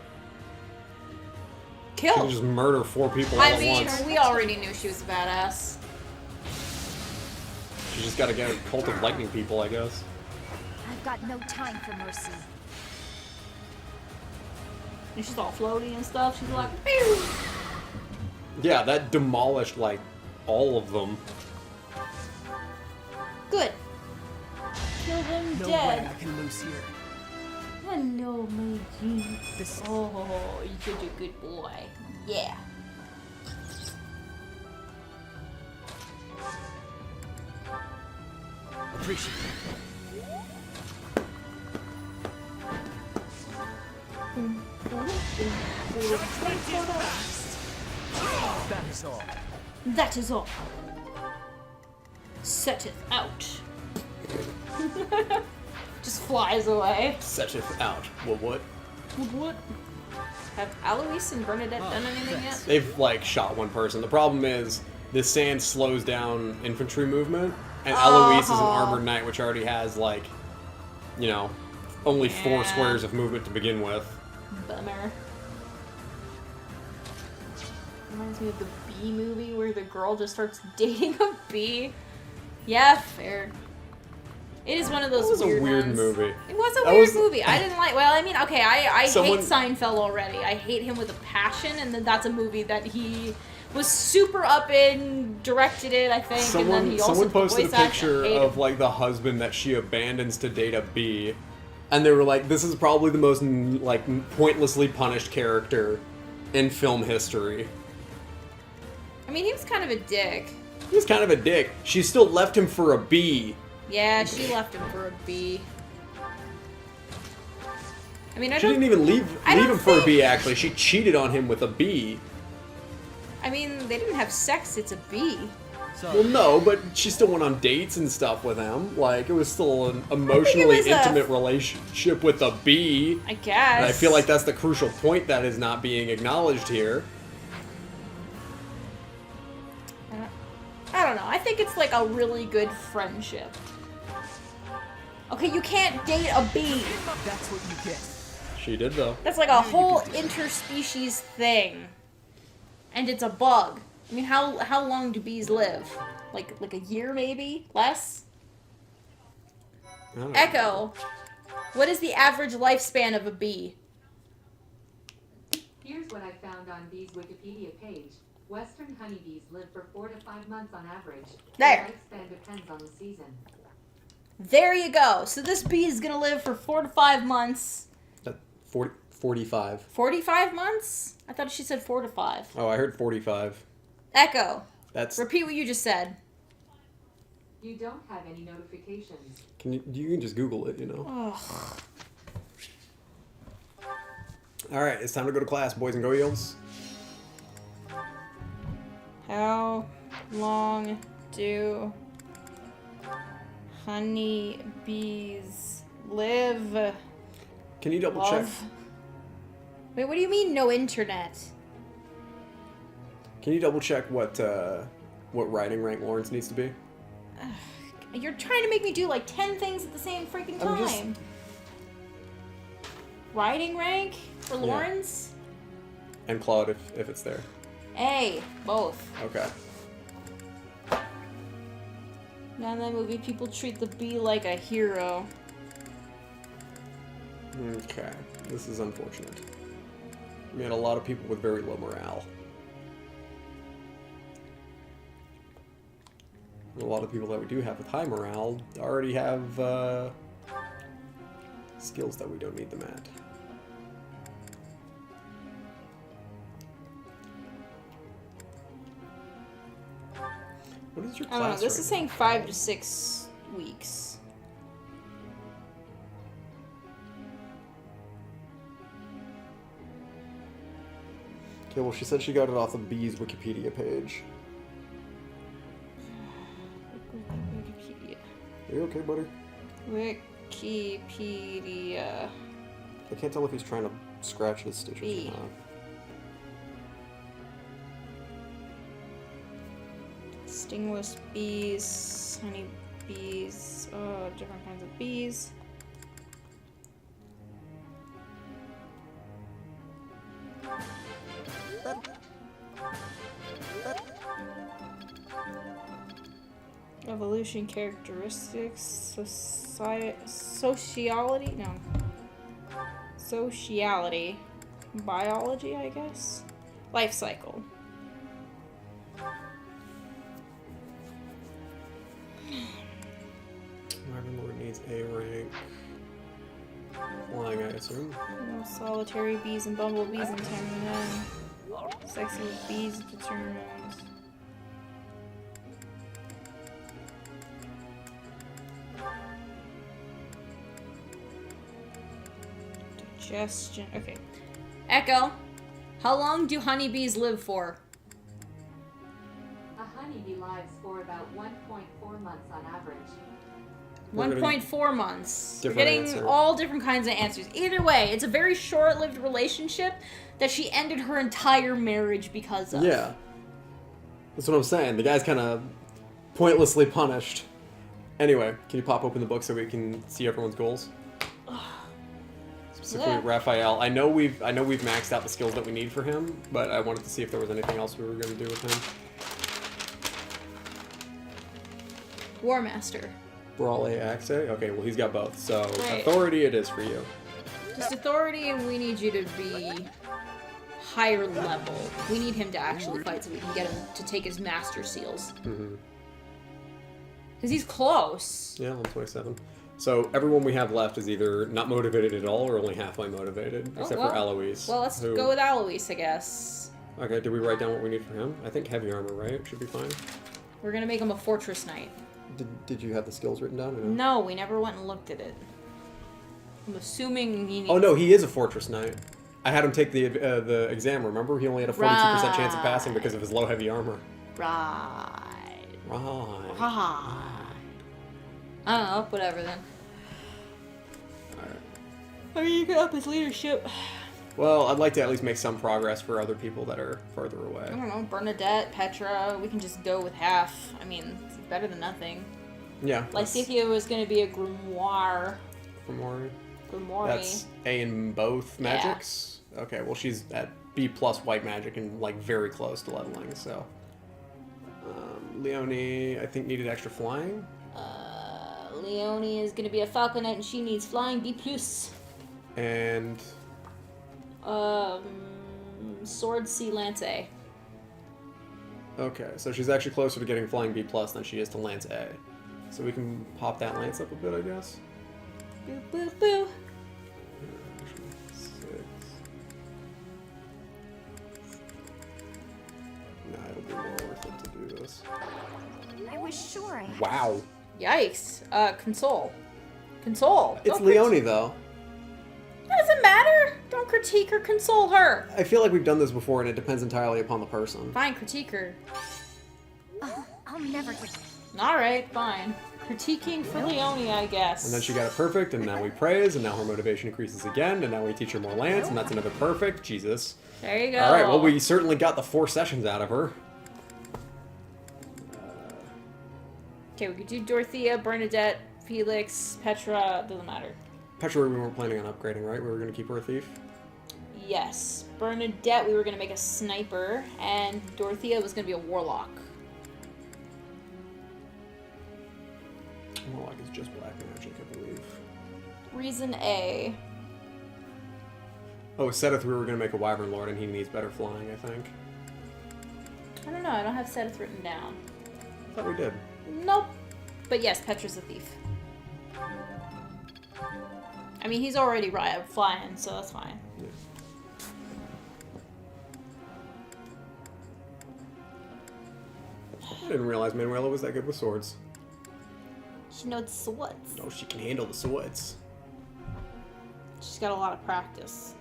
Kill. She can just murder 4 people all I at mean, once. we already knew she was a badass. She just gotta get a cult of lightning people, I guess. I've got no time for mercy. And she's all floaty and stuff. She's like, pew! Yeah, that demolished, like, all of them. Good. Kill them No dead. way I can lose here. Hello, my jeans. Oh, you're such a good boy. Yeah. Appreciate it. That is all. That is all. Setteth out. Just flies away. Setteth out. What? What? Have Alois and Bernadette done anything yet? They've, like, shot one person. The problem is, the sand slows down infantry movement, and Eloise is an armored knight, which already has, like, you know, only 4 squares of movement to begin with. Bummer. Reminds me of the Bee movie where the girl just starts dating a bee. Yeah, fair. It is one of those That was weird a weird ones. movie. It was a That weird was- movie. I didn't like. Well, I mean, okay, I Someone- hate Seinfeld already. I hate him with a passion, and then that's a movie that he was super up in, directed it, I think, and then he also Someone did the posted a voice acting. picture I hate of, him. like, the husband that she abandons to date a bee, and they were like, this is probably the most, like, pointlessly punished character in film history. I mean, he was kind of a dick. He's kind of a dick. She still left him for a bee. Yeah, she left him for a bee. I mean, I She don't. didn't even leave don't him for a think- bee, actually. She cheated on him with a bee. I mean, they didn't have sex. It's a bee. Well, no, but she still went on dates and stuff with him. Like, it was still an emotionally was a- intimate relationship with a bee. I guess. And I feel like that's the crucial point that is not being acknowledged here. I don't know. I think it's like a really good friendship. Okay, you can't date a bee. That's what you get. She did, though. That's like a whole interspecies thing. And it's a bug. I mean, how long do bees live? Like a year maybe? Less? I don't know. Echo. What is the average lifespan of a bee? Here's what I found on Bee's Wikipedia page. Western honeybees live for 4 to 5 months on average. There. Their lifespan depends on the season. There you go. So this bee is gonna live for 4 to 5 months. 45. 45 months? I thought she said 4 to 5. Oh, I heard 45. Echo. That's. Repeat what you just said. You don't have any notifications. You can just Google it, you know. Ugh. Alright, it's time to go to class, boys and girls. How long do honeybees live? Can you double check? Love? Wait, what do you mean no internet? Can you double check what riding rank Lawrence needs to be? You're trying to make me do like 10 things at the same freaking time. I'm just- Riding rank for Yeah. Lawrence? And Claude, if it's there. A, both. Okay. Now in that movie, people treat the bee like a hero. Okay. This is unfortunate. We had a lot of people with very low morale. A lot of people that we do have with high morale already have skills that we don't need them at. What is your I don't know, class this right is saying 5 to 6 weeks. Okay, well, she said she got it off the Bee's Wikipedia page. Wikipedia. Are you okay, buddy? Wikipedia. I can't tell if he's trying to scratch his stitches Bee. or not. Stingless bees, honey bees, different kinds of bees. Evolution characteristics, sociality? No. Sociality. Biology, I guess? Life cycle. Wyvern Lord needs A rank. Flying, I assume. Solitary bees and bumblebees and 10 men. Sexy with bees determined. Digestion. Okay. Echo, how long do honeybees live for? A honeybee lives for about 1.4 months on average. 1.4 months. We're Different getting answer. all different kinds of answers. Either way, it's a very short-lived relationship that she ended her entire marriage because of. Yeah. That's what I'm saying. The guy's kind of pointlessly punished. Anyway, can you pop open the book so we can see everyone's goals? Specifically, Yeah. Raphael. I know we've maxed out the skills that we need for him, but I wanted to see if there was anything else we were going to do with him. War Master. Brawl AXA? Okay, well he's got both. So Right. authority it is for you. Just authority, and we need you to be higher level. We need him to actually fight so we can get him to take his master seals. Mm-hmm. Because he's close. Yeah, I'm 27. So everyone we have left is either not motivated at all or only halfway motivated, Oh, except well. for Eloise. Well, let's who- go with Alois, I guess. Okay, did we write down what we need for him? I think heavy armor, right? Should be fine. We're gonna make him a fortress knight. Did you have the skills written down? Or no? No, we never went and looked at it. I'm assuming he needs... Oh no, he is a fortress knight. I had him take the exam. Remember, he only had a 42% chance of passing because of his low heavy armor. Right. Right. I don't know, whatever then. Alright. I mean, you can up his leadership. Well, I'd like to at least make some progress for other people that are farther I away. don't know, Bernadette, Petra, we can just go with half. I mean, it's better than nothing. Yeah. Lysithea was going to be a grimoire. Grimoire. Grimoire. That's A in both Yeah. magics? Okay, well she's at B plus white magic and like very close to leveling, so. Leonie, I think needed extra flying. Leonie is going to be a falconet and she needs flying B+. And Sword C Lance A. okay, so she's actually closer to getting flying B plus than she is to Lance A. So we can pop that Lance up a bit, I guess. Boo boo boo. 6. Nah, it'll be more worth it to do this. I was sure I had. Wow. Yikes. Console. Console. It's Don't Leonie though. That doesn't matter. Don't critique or console her. I feel like we've done this before and it depends entirely upon the person. Fine, critique her. I'll never get. Alright, fine. Critiquing for Leonie, I guess. And then she got it perfect, and now we praise, and now her motivation increases again, and now we teach her more Lance, and that's another perfect. Jesus. There you go. Alright, well, we certainly got the 4 sessions out of her. Okay, we could do Dorothea, Bernadette, Felix, Petra, doesn't matter. Petra, we weren't planning on upgrading, right? We were going to keep her a thief? Yes. Bernadette, we were going to make a sniper, and Dorothea was going to be a warlock. Warlock is just black magic, I believe. Reason A. Oh, Seth, we were going to make a Wyvern Lord, and he needs better flying, I think. I don't know, I don't have Seth written down. I thought we did. Nope. But yes, Petra's a thief. I mean, he's already flying, so that's fine. Yeah. I didn't realize Manuela was that good with swords. She knows swords. Oh, she can handle the swords. She's got a lot of practice.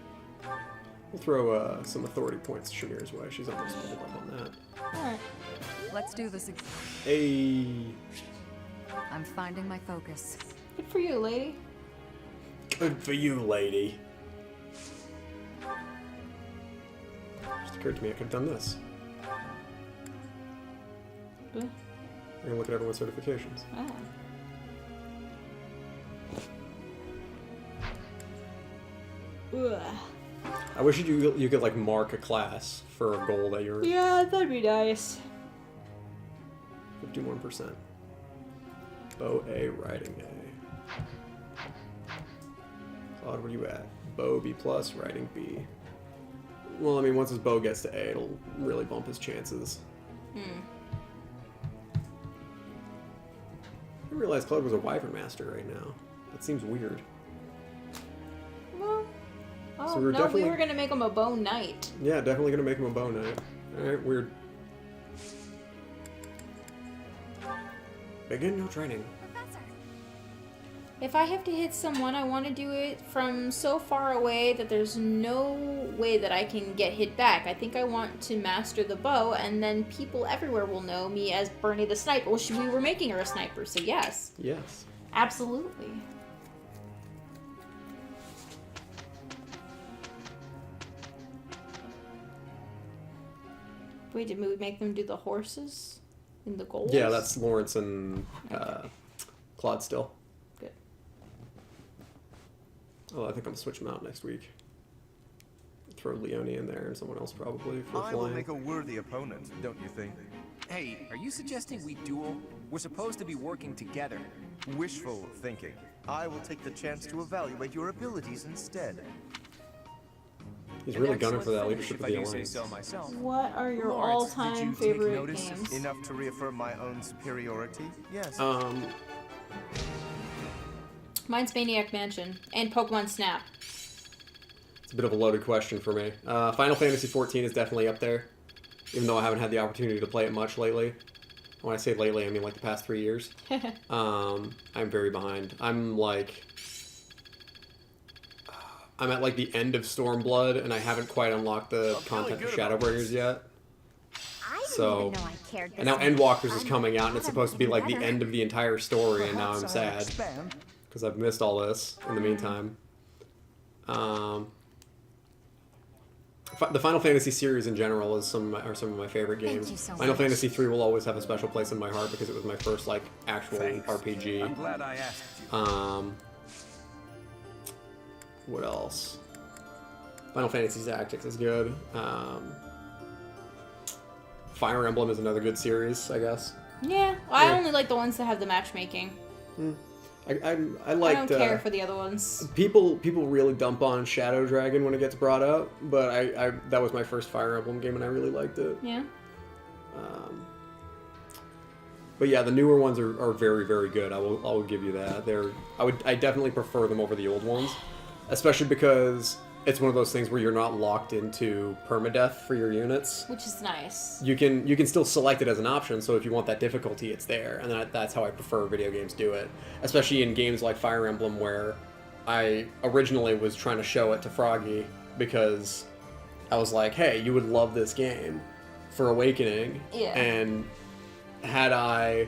We'll throw some authority points Shamir's way. She's almost leveled up on that. Alright. Let's do this again. Hey. I'm finding my focus. Good for you, lady. Good for you, lady. Just occurred to me I could have done this. Huh? We're gonna look at everyone's certifications. Ah. Ugh. I wish you could like mark a class for a goal that you're Yeah, that'd be nice. 51%. Bow A, riding A. Claude, where you at? Bow B+, riding B. Well, I mean, once his bow gets to A, it'll really bump his chances. I realize Claude was a wyvern master right now. That seems weird. Well, oh, So no, we were going to make him a bow knight. Yeah, definitely going to make him a bow knight. Alright, weird. Begin your training. If I have to hit someone, I want to do it from so far away that there's no way that I can get hit back. I think I want to master the bow, and then people everywhere will know me as Bernie the Sniper. Well, we were making her a sniper, so yes. Yes. Absolutely. Wait, did we make them do the horses in the goals? Yeah, that's Lawrence and Claude still. Good. Oh, I think I'm going to switch them out next week. Throw Leone in there and someone else probably for I will flying. make a worthy opponent, don't you think? Hey, are you suggesting we duel? We're supposed to be working together. Wishful thinking. I will take the chance to evaluate your abilities instead. He's really gunning for that leadership of the Alliance. What are your Lawrence, did all-time you take favorite notice? games? Enough to reaffirm my own superiority? Yes. Mine's Maniac Mansion and Pokemon Snap. It's a bit of a loaded question for me. Final Fantasy XIV is definitely up there, even though I haven't had the opportunity to play it much lately. When I say lately, I mean like the past 3 years. I'm very behind. I'm at like the end of Stormblood, and I haven't quite unlocked the content for Shadowbringers yet. So, even know I cared and now this Endwalkers much. is coming out, and it's supposed to be like the end of the entire story, and now I'm sad because I've missed all this in the meantime. The Final Fantasy series in general are some of my favorite games. you so Final much. Fantasy 3 will always have a special place in my heart because it was my first like actual RPG. I'm glad I asked you. What else? Final Fantasy Tactics is good. Fire Emblem is another good series, I guess. Yeah, I only like the ones that have the matchmaking. I liked. I don't care for the other ones. People really dump on Shadow Dragon when it gets brought up, but I that was my first Fire Emblem game and I really liked it. Yeah. But yeah, the newer ones are very, very good. I will give you that. I definitely prefer them over the old ones, especially because it's one of those things where you're not locked into permadeath for your units. Which is nice. You can still select it as an option, so if you want that difficulty, it's there, and that's how I prefer video games do it. Especially in games like Fire Emblem, where I originally was trying to show it to Froggy because I was like, hey, you would love this game for Awakening. Yeah. And had I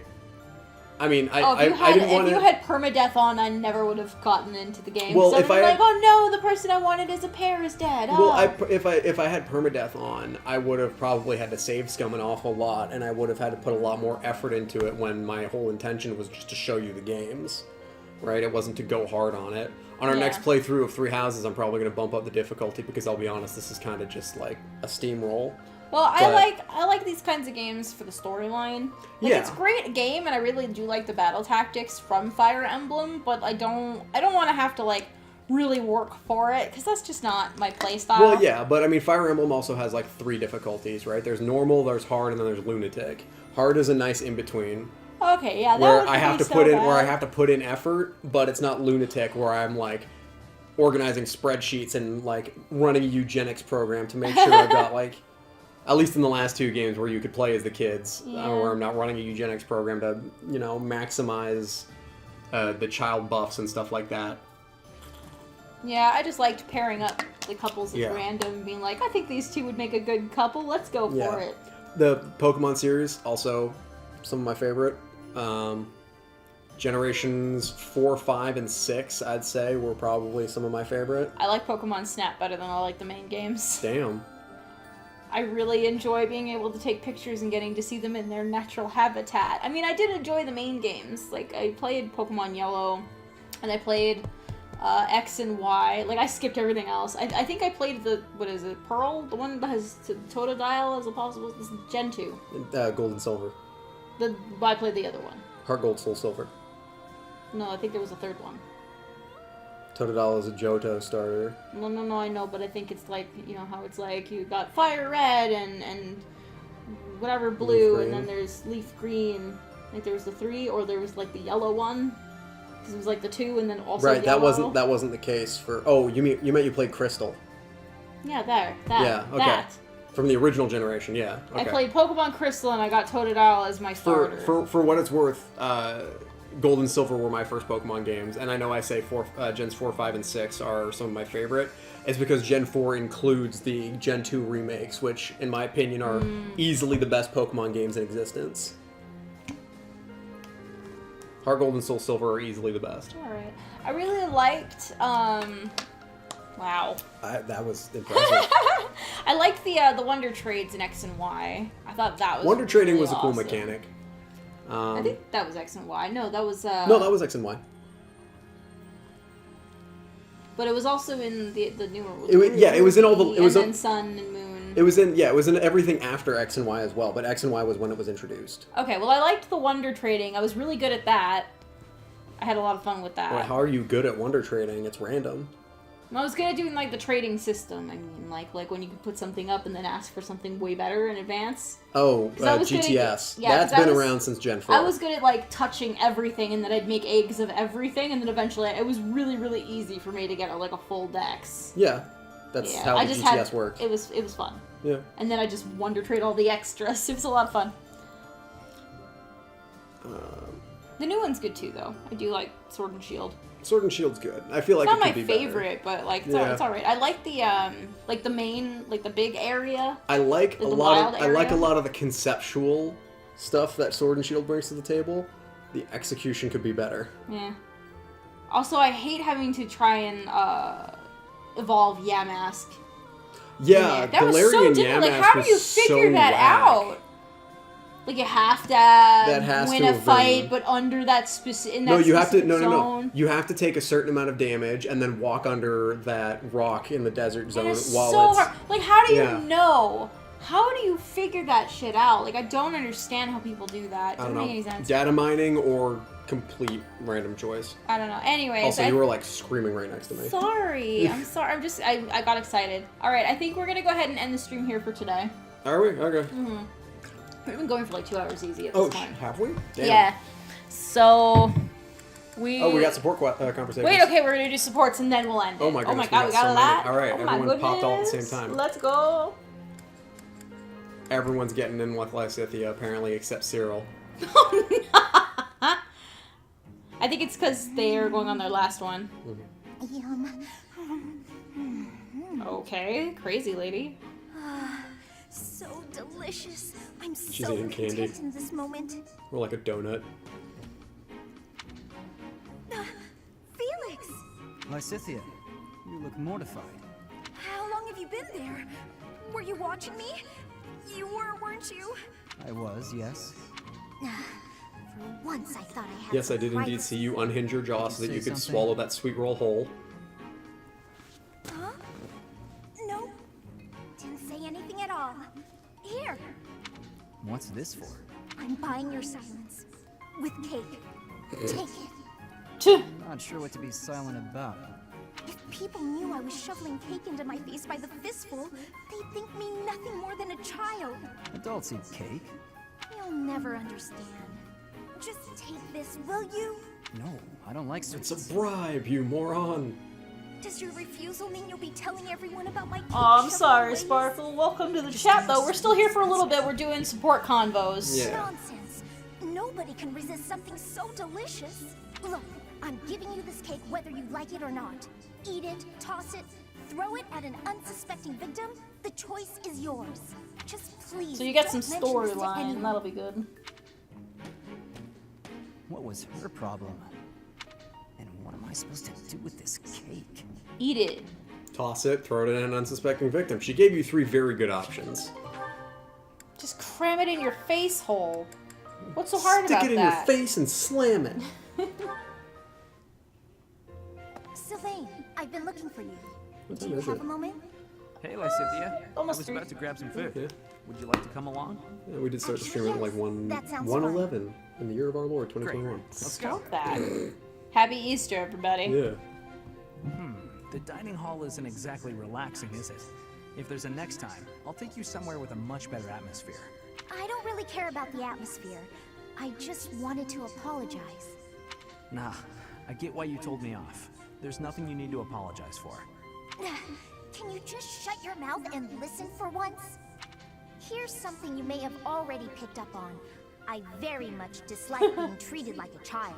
didn't if want you had permadeath on, I never would have gotten into the game. Well, So if I I like, had- oh no, the person I wanted as a pair is dead. Well, Oh. if I had permadeath on, I would have probably had to save scum an awful lot, and I would have had to put a lot more effort into it when my whole intention was just to show you the games, right? It wasn't to go hard on it. On our Yeah. next playthrough of Three Houses, I'm probably going to bump up the difficulty because I'll be honest, this is kind of just like a steamroll. Well, But- I like these kinds of games for the storyline. Like, Yeah. it's a great game, and I really do like the battle tactics from Fire Emblem. But I don't want to have to like really work for it because that's just not my playstyle. Well, yeah, but I mean, Fire Emblem also has like 3 difficulties, right? There's normal, there's hard, and then there's lunatic. Hard is a nice in between. Okay, yeah, that Where would I have be to so put in bad. where I have to put in effort, but it's not lunatic where I'm like organizing spreadsheets and like running a eugenics program to make sure I've got like at least in the last 2 games where you could play as the kids, Yeah. where I'm not running a eugenics program to maximize the child buffs and stuff like that. Yeah, I just liked pairing up the couples at Yeah. random, being like, I think these two would make a good couple. Let's go for it. The Pokemon series also some of my favorite. Generations 4, 5, and 6, I'd say, were probably some of my favorite. I like Pokemon Snap better than I like the main games. Damn. I really enjoy being able to take pictures and getting to see them in their natural habitat. I mean, I did enjoy the main games. Like, I played Pokemon Yellow, and I played X and Y. Like, I skipped everything else. I think I played Pearl? The one that has Totodile as a possible... This is Gen 2. Gold and Silver. I played the other one. Heart Gold, Soul Silver. No, I think there was a third one. Totodile is a Johto starter. No, I know, but I think it's like, you know how it's like you got fire red and whatever blue, and then there's leaf green. I think there was the 3, or there was like the yellow one. Because it was like the 2, and then also right. yellow. That wasn't the case for. Oh, you meant you played Crystal. Yeah, that. Yeah. Okay. That. From the original generation, yeah. Okay. I played Pokemon Crystal, and I got Totodile as my starter. For what it's worth, Gold and Silver were my first Pokemon games, and I know I say Gens 4, 5, and 6 are some of my favorite. It's because Gen 4 includes the Gen 2 remakes, which, in my opinion, are easily the best Pokemon games in existence. Heart Gold and Soul Silver are easily the best. Alright. I really liked, wow. That was impressive. I liked the Wonder Trades in X and Y. I thought that was Wonder Trading really was a cool awesome. mechanic. I think that was X and Y. No, that was No, that was X and Y. But it was also in the newer. It was in all the. It was in Sun and Moon. It was in everything after X and Y as well. But X and Y was when it was introduced. Okay, well I liked the Wonder Trading. I was really good at that. I had a lot of fun with that. Well, how are you good at Wonder Trading? It's random. I was good at doing like the trading system. I mean, like when you could put something up and then ask for something way better in advance. Oh, GTS. That's been around since Gen 4. I was good at like touching everything, and then I'd make eggs of everything, and then eventually it was really, really easy for me to get like a full dex. Yeah, that's how the GTS worked. It was fun. Yeah. And then I just Wonder Trade all the extras. It was a lot of fun. The new one's good too, though. I do like Sword and Shield. Sword and Shield's good. I feel like it's it not could be my favorite, but like it's all right. I like the main, like the big area. I like a lot of the conceptual stuff that Sword and Shield brings to the table. The execution could be better. Yeah. Also, I hate having to try and evolve Yamask. Yeah, that was so difficult. Like, how do you figure that out? Like you have to win a fight, but under that specific. No, you have to. No. You have to take a certain amount of damage and then walk under that rock in the desert zone while so it's. hard. Like, how do you know? How do you figure that shit out? Like, I don't understand how people do that. It doesn't make any sense. Data mining or complete random choice. I don't know. Anyways. Also, you were like screaming right next to me. Sorry. I'm sorry. I got excited. All right. I think we're gonna go ahead and end the stream here for today. Are we? Okay. Mm-hmm. We've been going for like 2 hours easy at this point. Have we? Damn. Yeah. So we. Oh, we got support conversations. Wait. Okay, we're gonna do supports and then we'll end it. Oh my goodness. Oh my god, we got so a lot. All right, oh everyone popped all at the same time. Let's go. Everyone's getting in with Lysithia apparently, except Cyril. I think it's because they are going on their last one. Okay, crazy lady. So delicious. I'm She's so eating candy. content in this moment. Or like a donut. Felix! Lysithia, you look mortified. How long have you been there? Were you watching me? You were, weren't you? I was, yes. For once I thought I had Yes, I did indeed see you unhinge your jaw so that you could swallow that sweet roll whole. Huh? No. Didn't say anything at all. Here. What's this for? I'm buying your silence. With cake. Take it. Not sure what to be silent about. If people knew I was shoveling cake into my face by the fistful, they'd think me nothing more than a child. Adults eat cake. You'll never understand. Just take this, will you? No, I don't like sweets. It's a bribe, you moron. Does your refusal mean you'll be telling everyone about my cake? Oh, I'm sorry, Sparkle. Welcome to the chat, though. We're still here for a little bit. We're doing support convos. Yeah. Nonsense. Nobody can resist something so delicious. Look, I'm giving you this cake whether you like it or not. Eat it, toss it, throw it at an unsuspecting victim. The choice is yours. Just please. So you get some don't mention this to storyline. anyone. That'll be good. What was her problem? And what am I supposed to do with this cake? Eat it. Toss it, throw it at an unsuspecting victim. She gave you 3 very good options. Just cram it in your face hole. What's so hard about that? Stick it in your face and slam it. Sylvain, I've been looking for you. What Do time you is have it? a moment? Hey, Lysithia. I Almost was three. about to grab some food. Yeah. Would you like to come along? Yeah, we did start the stream at like That sounds 111 in the year of our Lord 2021. Let's go. Stop that. Happy Easter, everybody. Yeah. The dining hall isn't exactly relaxing, is it? If there's a next time, I'll take you somewhere with a much better atmosphere. I don't really care about the atmosphere. I just wanted to apologize. Nah, I get why you told me off. There's nothing you need to apologize for. Can you just shut your mouth and listen for once? Here's something you may have already picked up on. I very much dislike being treated like a child.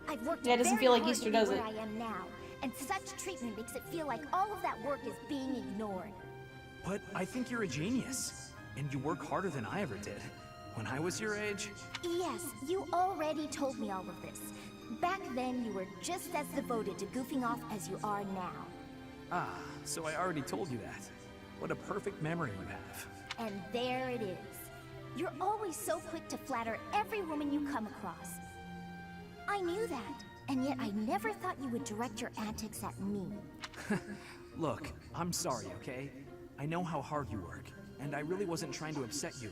I've worked Yeah, it doesn't very feel like hard Easter, to be does where it? I am now, and such treatment makes it feel like all of that work is being ignored. But I think you're a genius, and you work harder than I ever did. When I was your age... Yes, you already told me all of this. Back then, you were just as devoted to goofing off as you are now. Ah, so I already told you that. What a perfect memory you have. And there it is. You're always so quick to flatter every woman you come across. I knew that, and yet I never thought you would direct your antics at me. Look, I'm sorry, okay? I know how hard you work, and I really wasn't trying to upset you.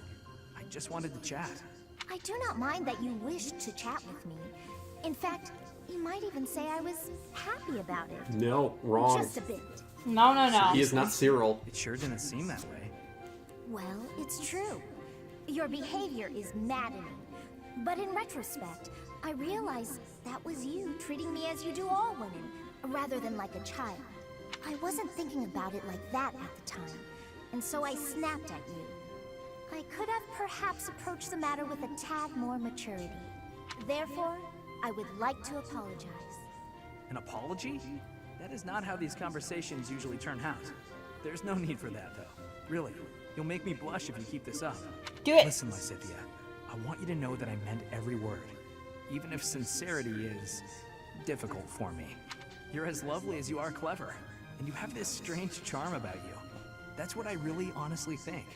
I just wanted to chat. I do not mind that you wished to chat with me. In fact, you might even say I was happy about it. No, wrong. Just a bit. No, no, no. He is not Cyril. It sure didn't seem that way. Well, it's true. Your behavior is maddening. But in retrospect, I realize that was you treating me as you do all women, rather than like a child. I wasn't thinking about it like that at the time, and so I snapped at you. I could have perhaps approached the matter with a tad more maturity. Therefore, I would like to apologize. An apology? That is not how these conversations usually turn out. There's no need for that, though. Really, you'll make me blush if you keep this up. Do it! Listen, Lysithea, I want you to know that I meant every word. Even if sincerity is difficult for me. You're as lovely as you are clever, and you have this strange charm about you. That's what I really honestly think.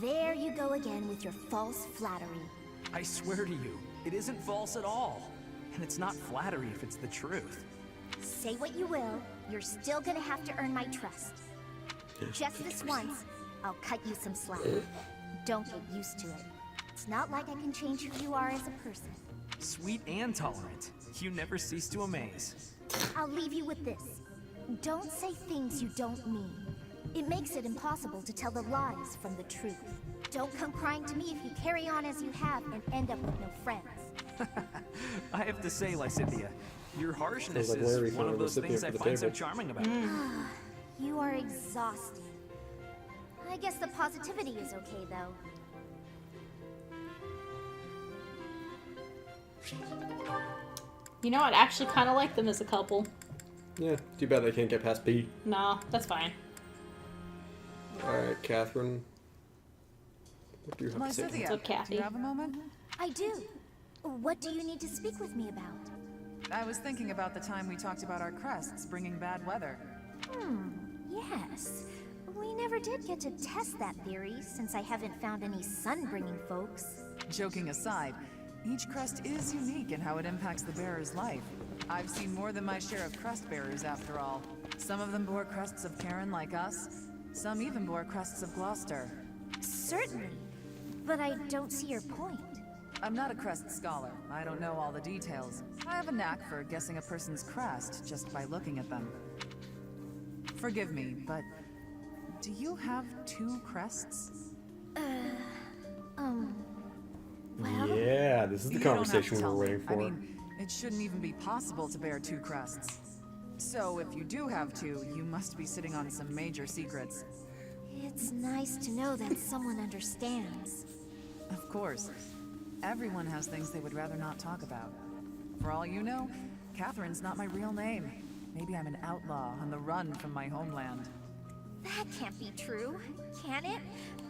There you go again with your false flattery. I swear to you, it isn't false at all. And it's not flattery if it's the truth. Say what you will, you're still gonna have to earn my trust. Just this once, I'll cut you some slack. Don't get used to it. It's not like I can change who you are as a person. Sweet and tolerant. You never cease to amaze. I'll leave you with this. Don't say things you don't mean. It makes it impossible to tell the lies from the truth. Don't come crying to me if you carry on as you have and end up with no friends. I have to say, Lysithea, your harshness Sounds like Larry is one found of a those things I recipient for the find so table. charming about you. You are exhausting. I guess the positivity is okay, though. You know, I'd actually kind of like them as a couple. Yeah, too bad they can't get past B. No, that's fine. Alright, Catherine. What do you have to say? Lysithea, What's up, Kathy? do you have a moment? I do. What do you need to speak with me about? I was thinking about the time we talked about our crests bringing bad weather. Yes. We never did get to test that theory, since I haven't found any sun-bringing folks. Joking aside, each crest is unique in how it impacts the bearer's life. I've seen more than my share of crest bearers, after all. Some of them bore crests of Karen like us. Some even bore crests of Gloucester. Certainly. But I don't see your point. I'm not a crest scholar. I don't know all the details. I have a knack for guessing a person's crest just by looking at them. Forgive me, but do you have 2 crests? Well... Yeah, this is the You don't have conversation to we were tell waiting me. for. I mean, it shouldn't even be possible to bear 2 crests. So if you do have 2, you must be sitting on some major secrets. It's nice to know that someone understands. Of course. Everyone has things they would rather not talk about. For all you know, Catherine's not my real name. Maybe I'm an outlaw on the run from my homeland. That can't be true, can it?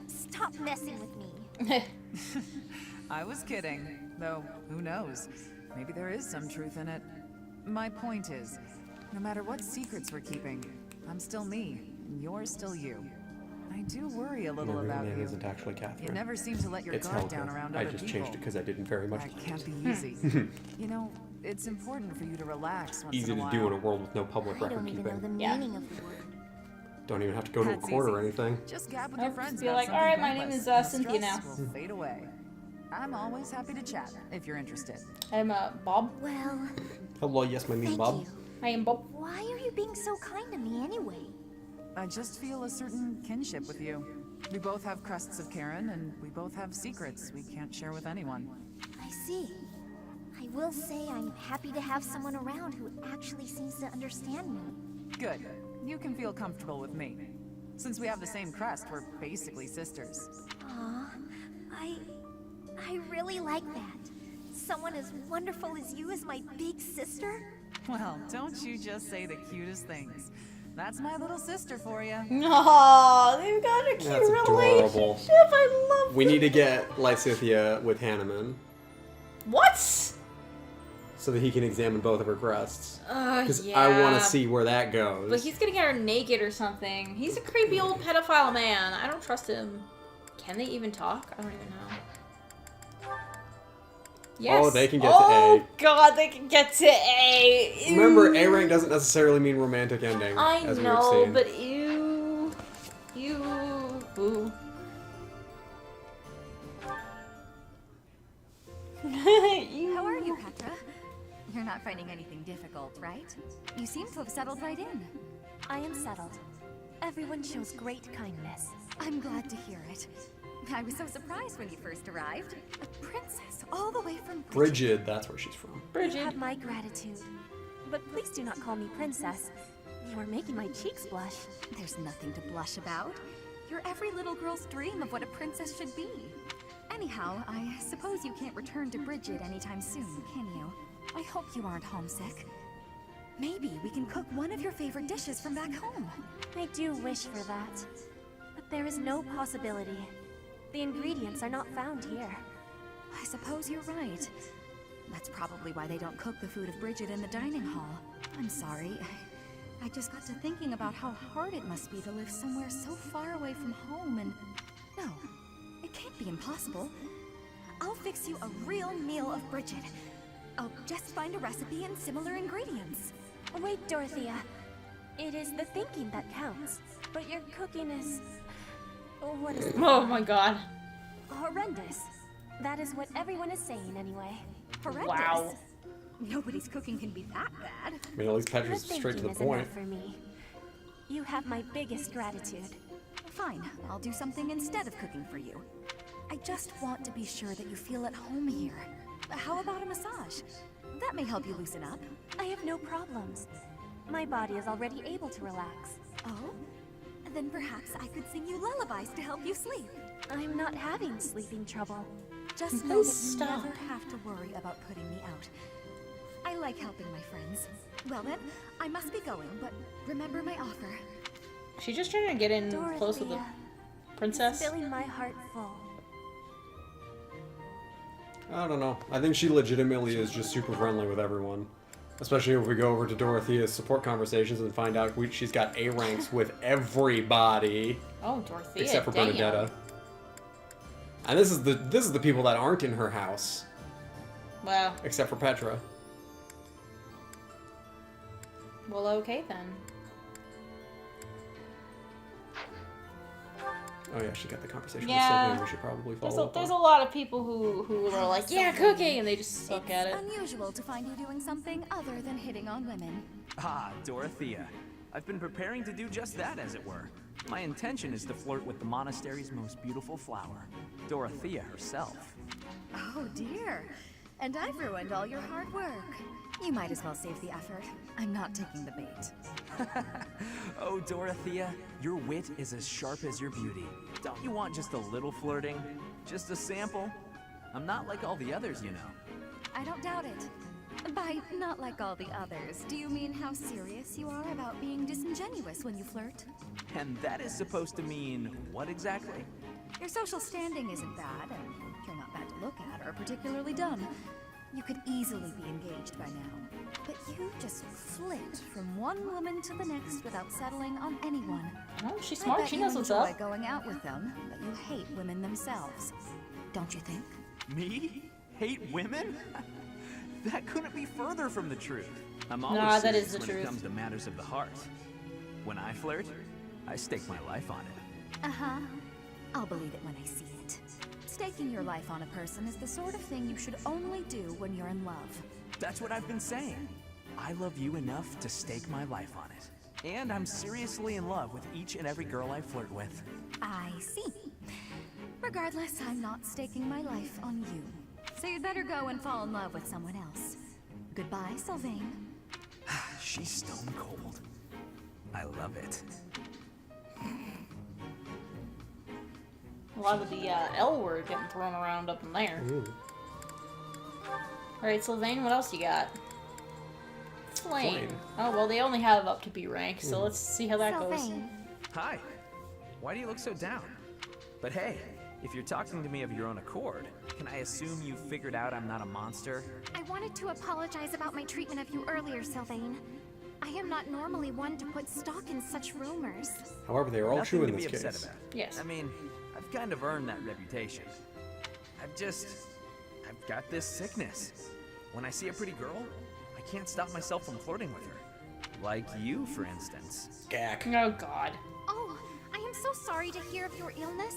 Stop messing with me. I was kidding, though who knows? Maybe there is some truth in it. My point is, no matter what secrets we're keeping, I'm still me, and you're still you. I do worry a little My real about name you. isn't actually Catherine. You never seem to let your It's guard Helga. down around I other just people. changed it because I didn't very much That like can't it. be easy. You know, it's important for you to relax once Easy in a to while. do in a world with no public I record don't even know keeping. the meaning of the word. Don't even have to go to a That's court or easy. anything. Just gab with your Just friends be about like, something "Alright, my name pointless, is, and the Cynthia stress now." will fade away. I'm always happy to chat, if you're interested. I'm Bob. Well, Hello, yes, my name is Bob. I am Bob. why are you being so kind to me anyway? I just feel a certain kinship with you. We both have crests of Karen, and we both have secrets we can't share with anyone. I see. I will say I'm happy to have someone around who actually seems to understand me. Good. You can feel comfortable with me. Since we have the same crest, we're basically sisters. Aw, I really like that. Someone as wonderful as you is my big sister? Well, don't you just say the cutest things. That's my little sister for you. Aw, they've got a cute That's adorable. relationship. I love We need to get Lysithea with Hanneman What? so that he can examine both of her crests. Because yeah. I want to see where that goes. But he's gonna get her naked or something. He's a creepy old pedophile man. I don't trust him. Can they even talk? I don't even know. Yes. Oh, they can get to Oh A. god, they can get to A. Ew. Remember, A rank doesn't necessarily mean romantic ending. I as know, we've seen. but ew. Ew. Ooh. How are you, Petra? You're not finding anything difficult, right? You seem to have settled right in. I am settled. Everyone shows great kindness. I'm glad to hear it. I was so surprised when you first arrived. A princess all the way from Bridget, that's where she's from. You have my gratitude. But please do not call me princess. You are making my cheeks blush. There's nothing to blush about. You're every little girl's dream of what a princess should be. Anyhow, I suppose you can't return to Bridget anytime soon, can you? I hope you aren't homesick. Maybe we can cook one of your favorite dishes from back home. I do wish for that. But there is no possibility. The ingredients are not found here. I suppose you're right. That's probably why they don't cook the food of Bridget in the dining hall. I'm sorry. I just got to thinking about how hard it must be to live somewhere so far away from home and... No, it can't be impossible. I'll fix you a real meal of Bridget. I'll just find a recipe and similar ingredients. Wait, Dorothea. It is the thinking that counts. But your cooking is... What is it? Oh my god. Horrendous. That is what everyone is saying anyway. Horrendous? Wow. Nobody's cooking can be that bad. I mean, at least Petra's straight to the thinking is point. enough for me. You have my biggest gratitude. Fine, I'll do something instead of cooking for you. I just want to be sure that you feel at home here. How about a massage? That may help you loosen up. I have no problems. My body is already able to relax. Oh? Then perhaps I could sing you lullabies to help you sleep. I'm not having sleeping trouble. Just know that you never have to worry about putting me out. I like helping my friends. Well then, I must be going, but remember my offer. She's just trying to get in close with the princess. Filling my heart full. I don't know. I think she legitimately is just super friendly with everyone. Especially if we go over to Dorothea's support conversations and find out she's got A ranks with everybody. Oh, Dorothea. Except for damn. Bernadetta. And this is the people that aren't in her house. Wow. Except for Petra. Well, okay then. Oh yeah, she got the conversation Yeah. with Sylvia. We should probably follow up There's on. a lot of people who are like, yeah, cooking, and they just suck at it. It's unusual to find you doing something other than hitting on women. Ah, Dorothea. I've been preparing to do just that, as it were. My intention is to flirt with the monastery's most beautiful flower, Dorothea herself. Oh dear. And I've ruined all your hard work. You might as well save the effort. I'm not taking the bait. Oh, Dorothea, your wit is as sharp as your beauty. Don't you want just a little flirting? Just a sample? I'm not like all the others, you know. I don't doubt it. By not like all the others, do you mean how serious you are about being disingenuous when you flirt? And that is supposed to mean what exactly? Your social standing isn't bad, and you're not bad to look at or particularly dumb. You could easily be engaged by now. But you just flit from one woman to the next without settling on anyone. Oh, she's smart. She knows what's up. You enjoy going out with them, but you hate women themselves. Don't you think? Me? Hate women? That couldn't be further from the truth. I'm always Nah, that serious is the when truth. it comes to matters of the heart. When I flirt, I stake my life on it. Uh-huh. I'll believe it when I see it. Staking your life on a person is the sort of thing you should only do when you're in love. That's what I've been saying. I love you enough to stake my life on it. And I'm seriously in love with each and every girl I flirt with. I see. Regardless, I'm not staking my life on you. So you'd better go and fall in love with someone else. Goodbye, Sylvain. She's stone cold. I love it. A lot of the L word getting thrown around up in there. Alright, Sylvain, what else you got? Flame. Oh, well, they only have up to B rank, so let's see how that goes. Hi. Why do you look so down? But hey, if you're talking to me of your own accord, can I assume you figured out I'm not a monster? I wanted to apologize about my treatment of you earlier, Sylvain. I am not normally one to put stock in such rumors. However, they are all Nothing true to in be this upset case. about. Yes. I mean, I've kind of earned that reputation. I've got this sickness. When I see a pretty girl, I can't stop myself from flirting with her. Like you, for instance. Gack. Oh, God. Oh, I am so sorry to hear of your illness.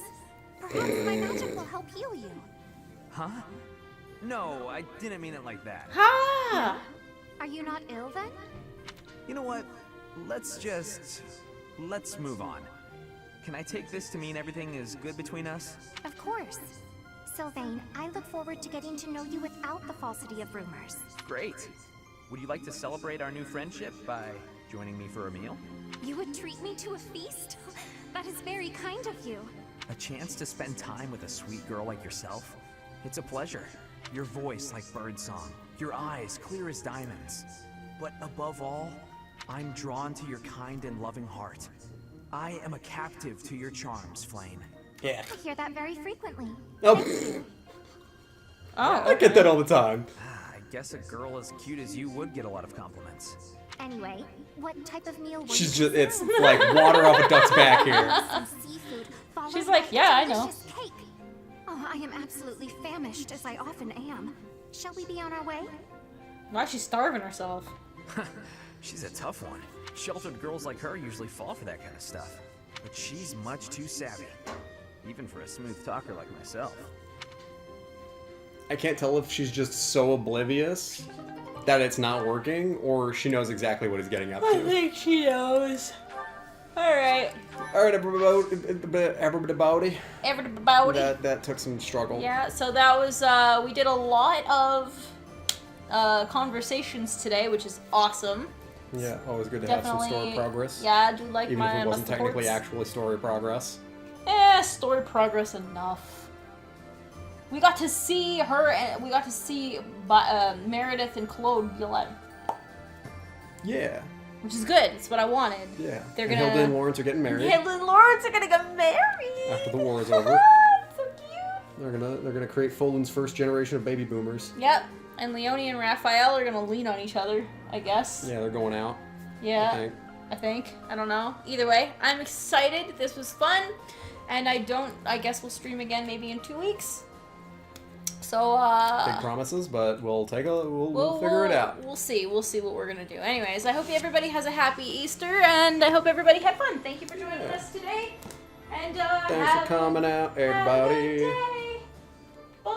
Perhaps my magic will help heal you. Huh? No, I didn't mean it like that. Ha! Are you not ill then? You know what? Let's move on. Can I take this to mean everything is good between us? Of course. Sylvain, I look forward to getting to know you without the falsity of rumors. Great. Would you like to celebrate our new friendship by joining me for a meal? You would treat me to a feast? That is very kind of you. A chance to spend time with a sweet girl like yourself? It's a pleasure. Your voice like birdsong, your eyes clear as diamonds. But above all, I'm drawn to your kind and loving heart. I am a captive to your charms, Flame. Yeah. I hear that very frequently. Oh. Oh, I get that all the time. I guess a girl as cute as you would get a lot of compliments. Anyway, what type of meal would She's you just, it's like water off a duck's back here. Some seafood, followed She's like, by yeah, I a know. delicious cake. Oh, I am absolutely famished, as I often am. Shall we be on our way? Why is she starving herself? She's a tough one. Sheltered girls like her usually fall for that kind of stuff. But she's much too savvy. Even for a smooth talker like myself. I can't tell if she's just so oblivious that it's not working, or she knows exactly what he's getting up I to. think she knows. Alright. Alright, everybody. Everybody. That took some struggle. Yeah, so that was, we did a lot of conversations today, which is awesome. Yeah, always good to have some story progress. Yeah, I do like even my if it wasn't technically reports. actually story progress. Story progress enough. We got to see her, and we got to see Meredith and Claude Gillette. Yeah. Which is good. It's what I wanted. Yeah. They're And gonna. Hilda and Lawrence are getting married. Hilda and Lawrence are gonna get married. After the war is over. So cute. They're gonna create Folan's first generation of baby boomers. Yep. And Leonie and Raphael are gonna lean on each other, I guess. Yeah, they're going out. Yeah. I think. I don't know. Either way, I'm excited. This was fun. And I guess we'll stream again maybe in 2 weeks. So, Big promises, but we'll figure it out. We'll see what we're gonna do. Anyways, I hope everybody has a happy Easter, and I hope everybody had fun. Thank you for joining us today. And Thanks for coming out, everybody. Have a good day.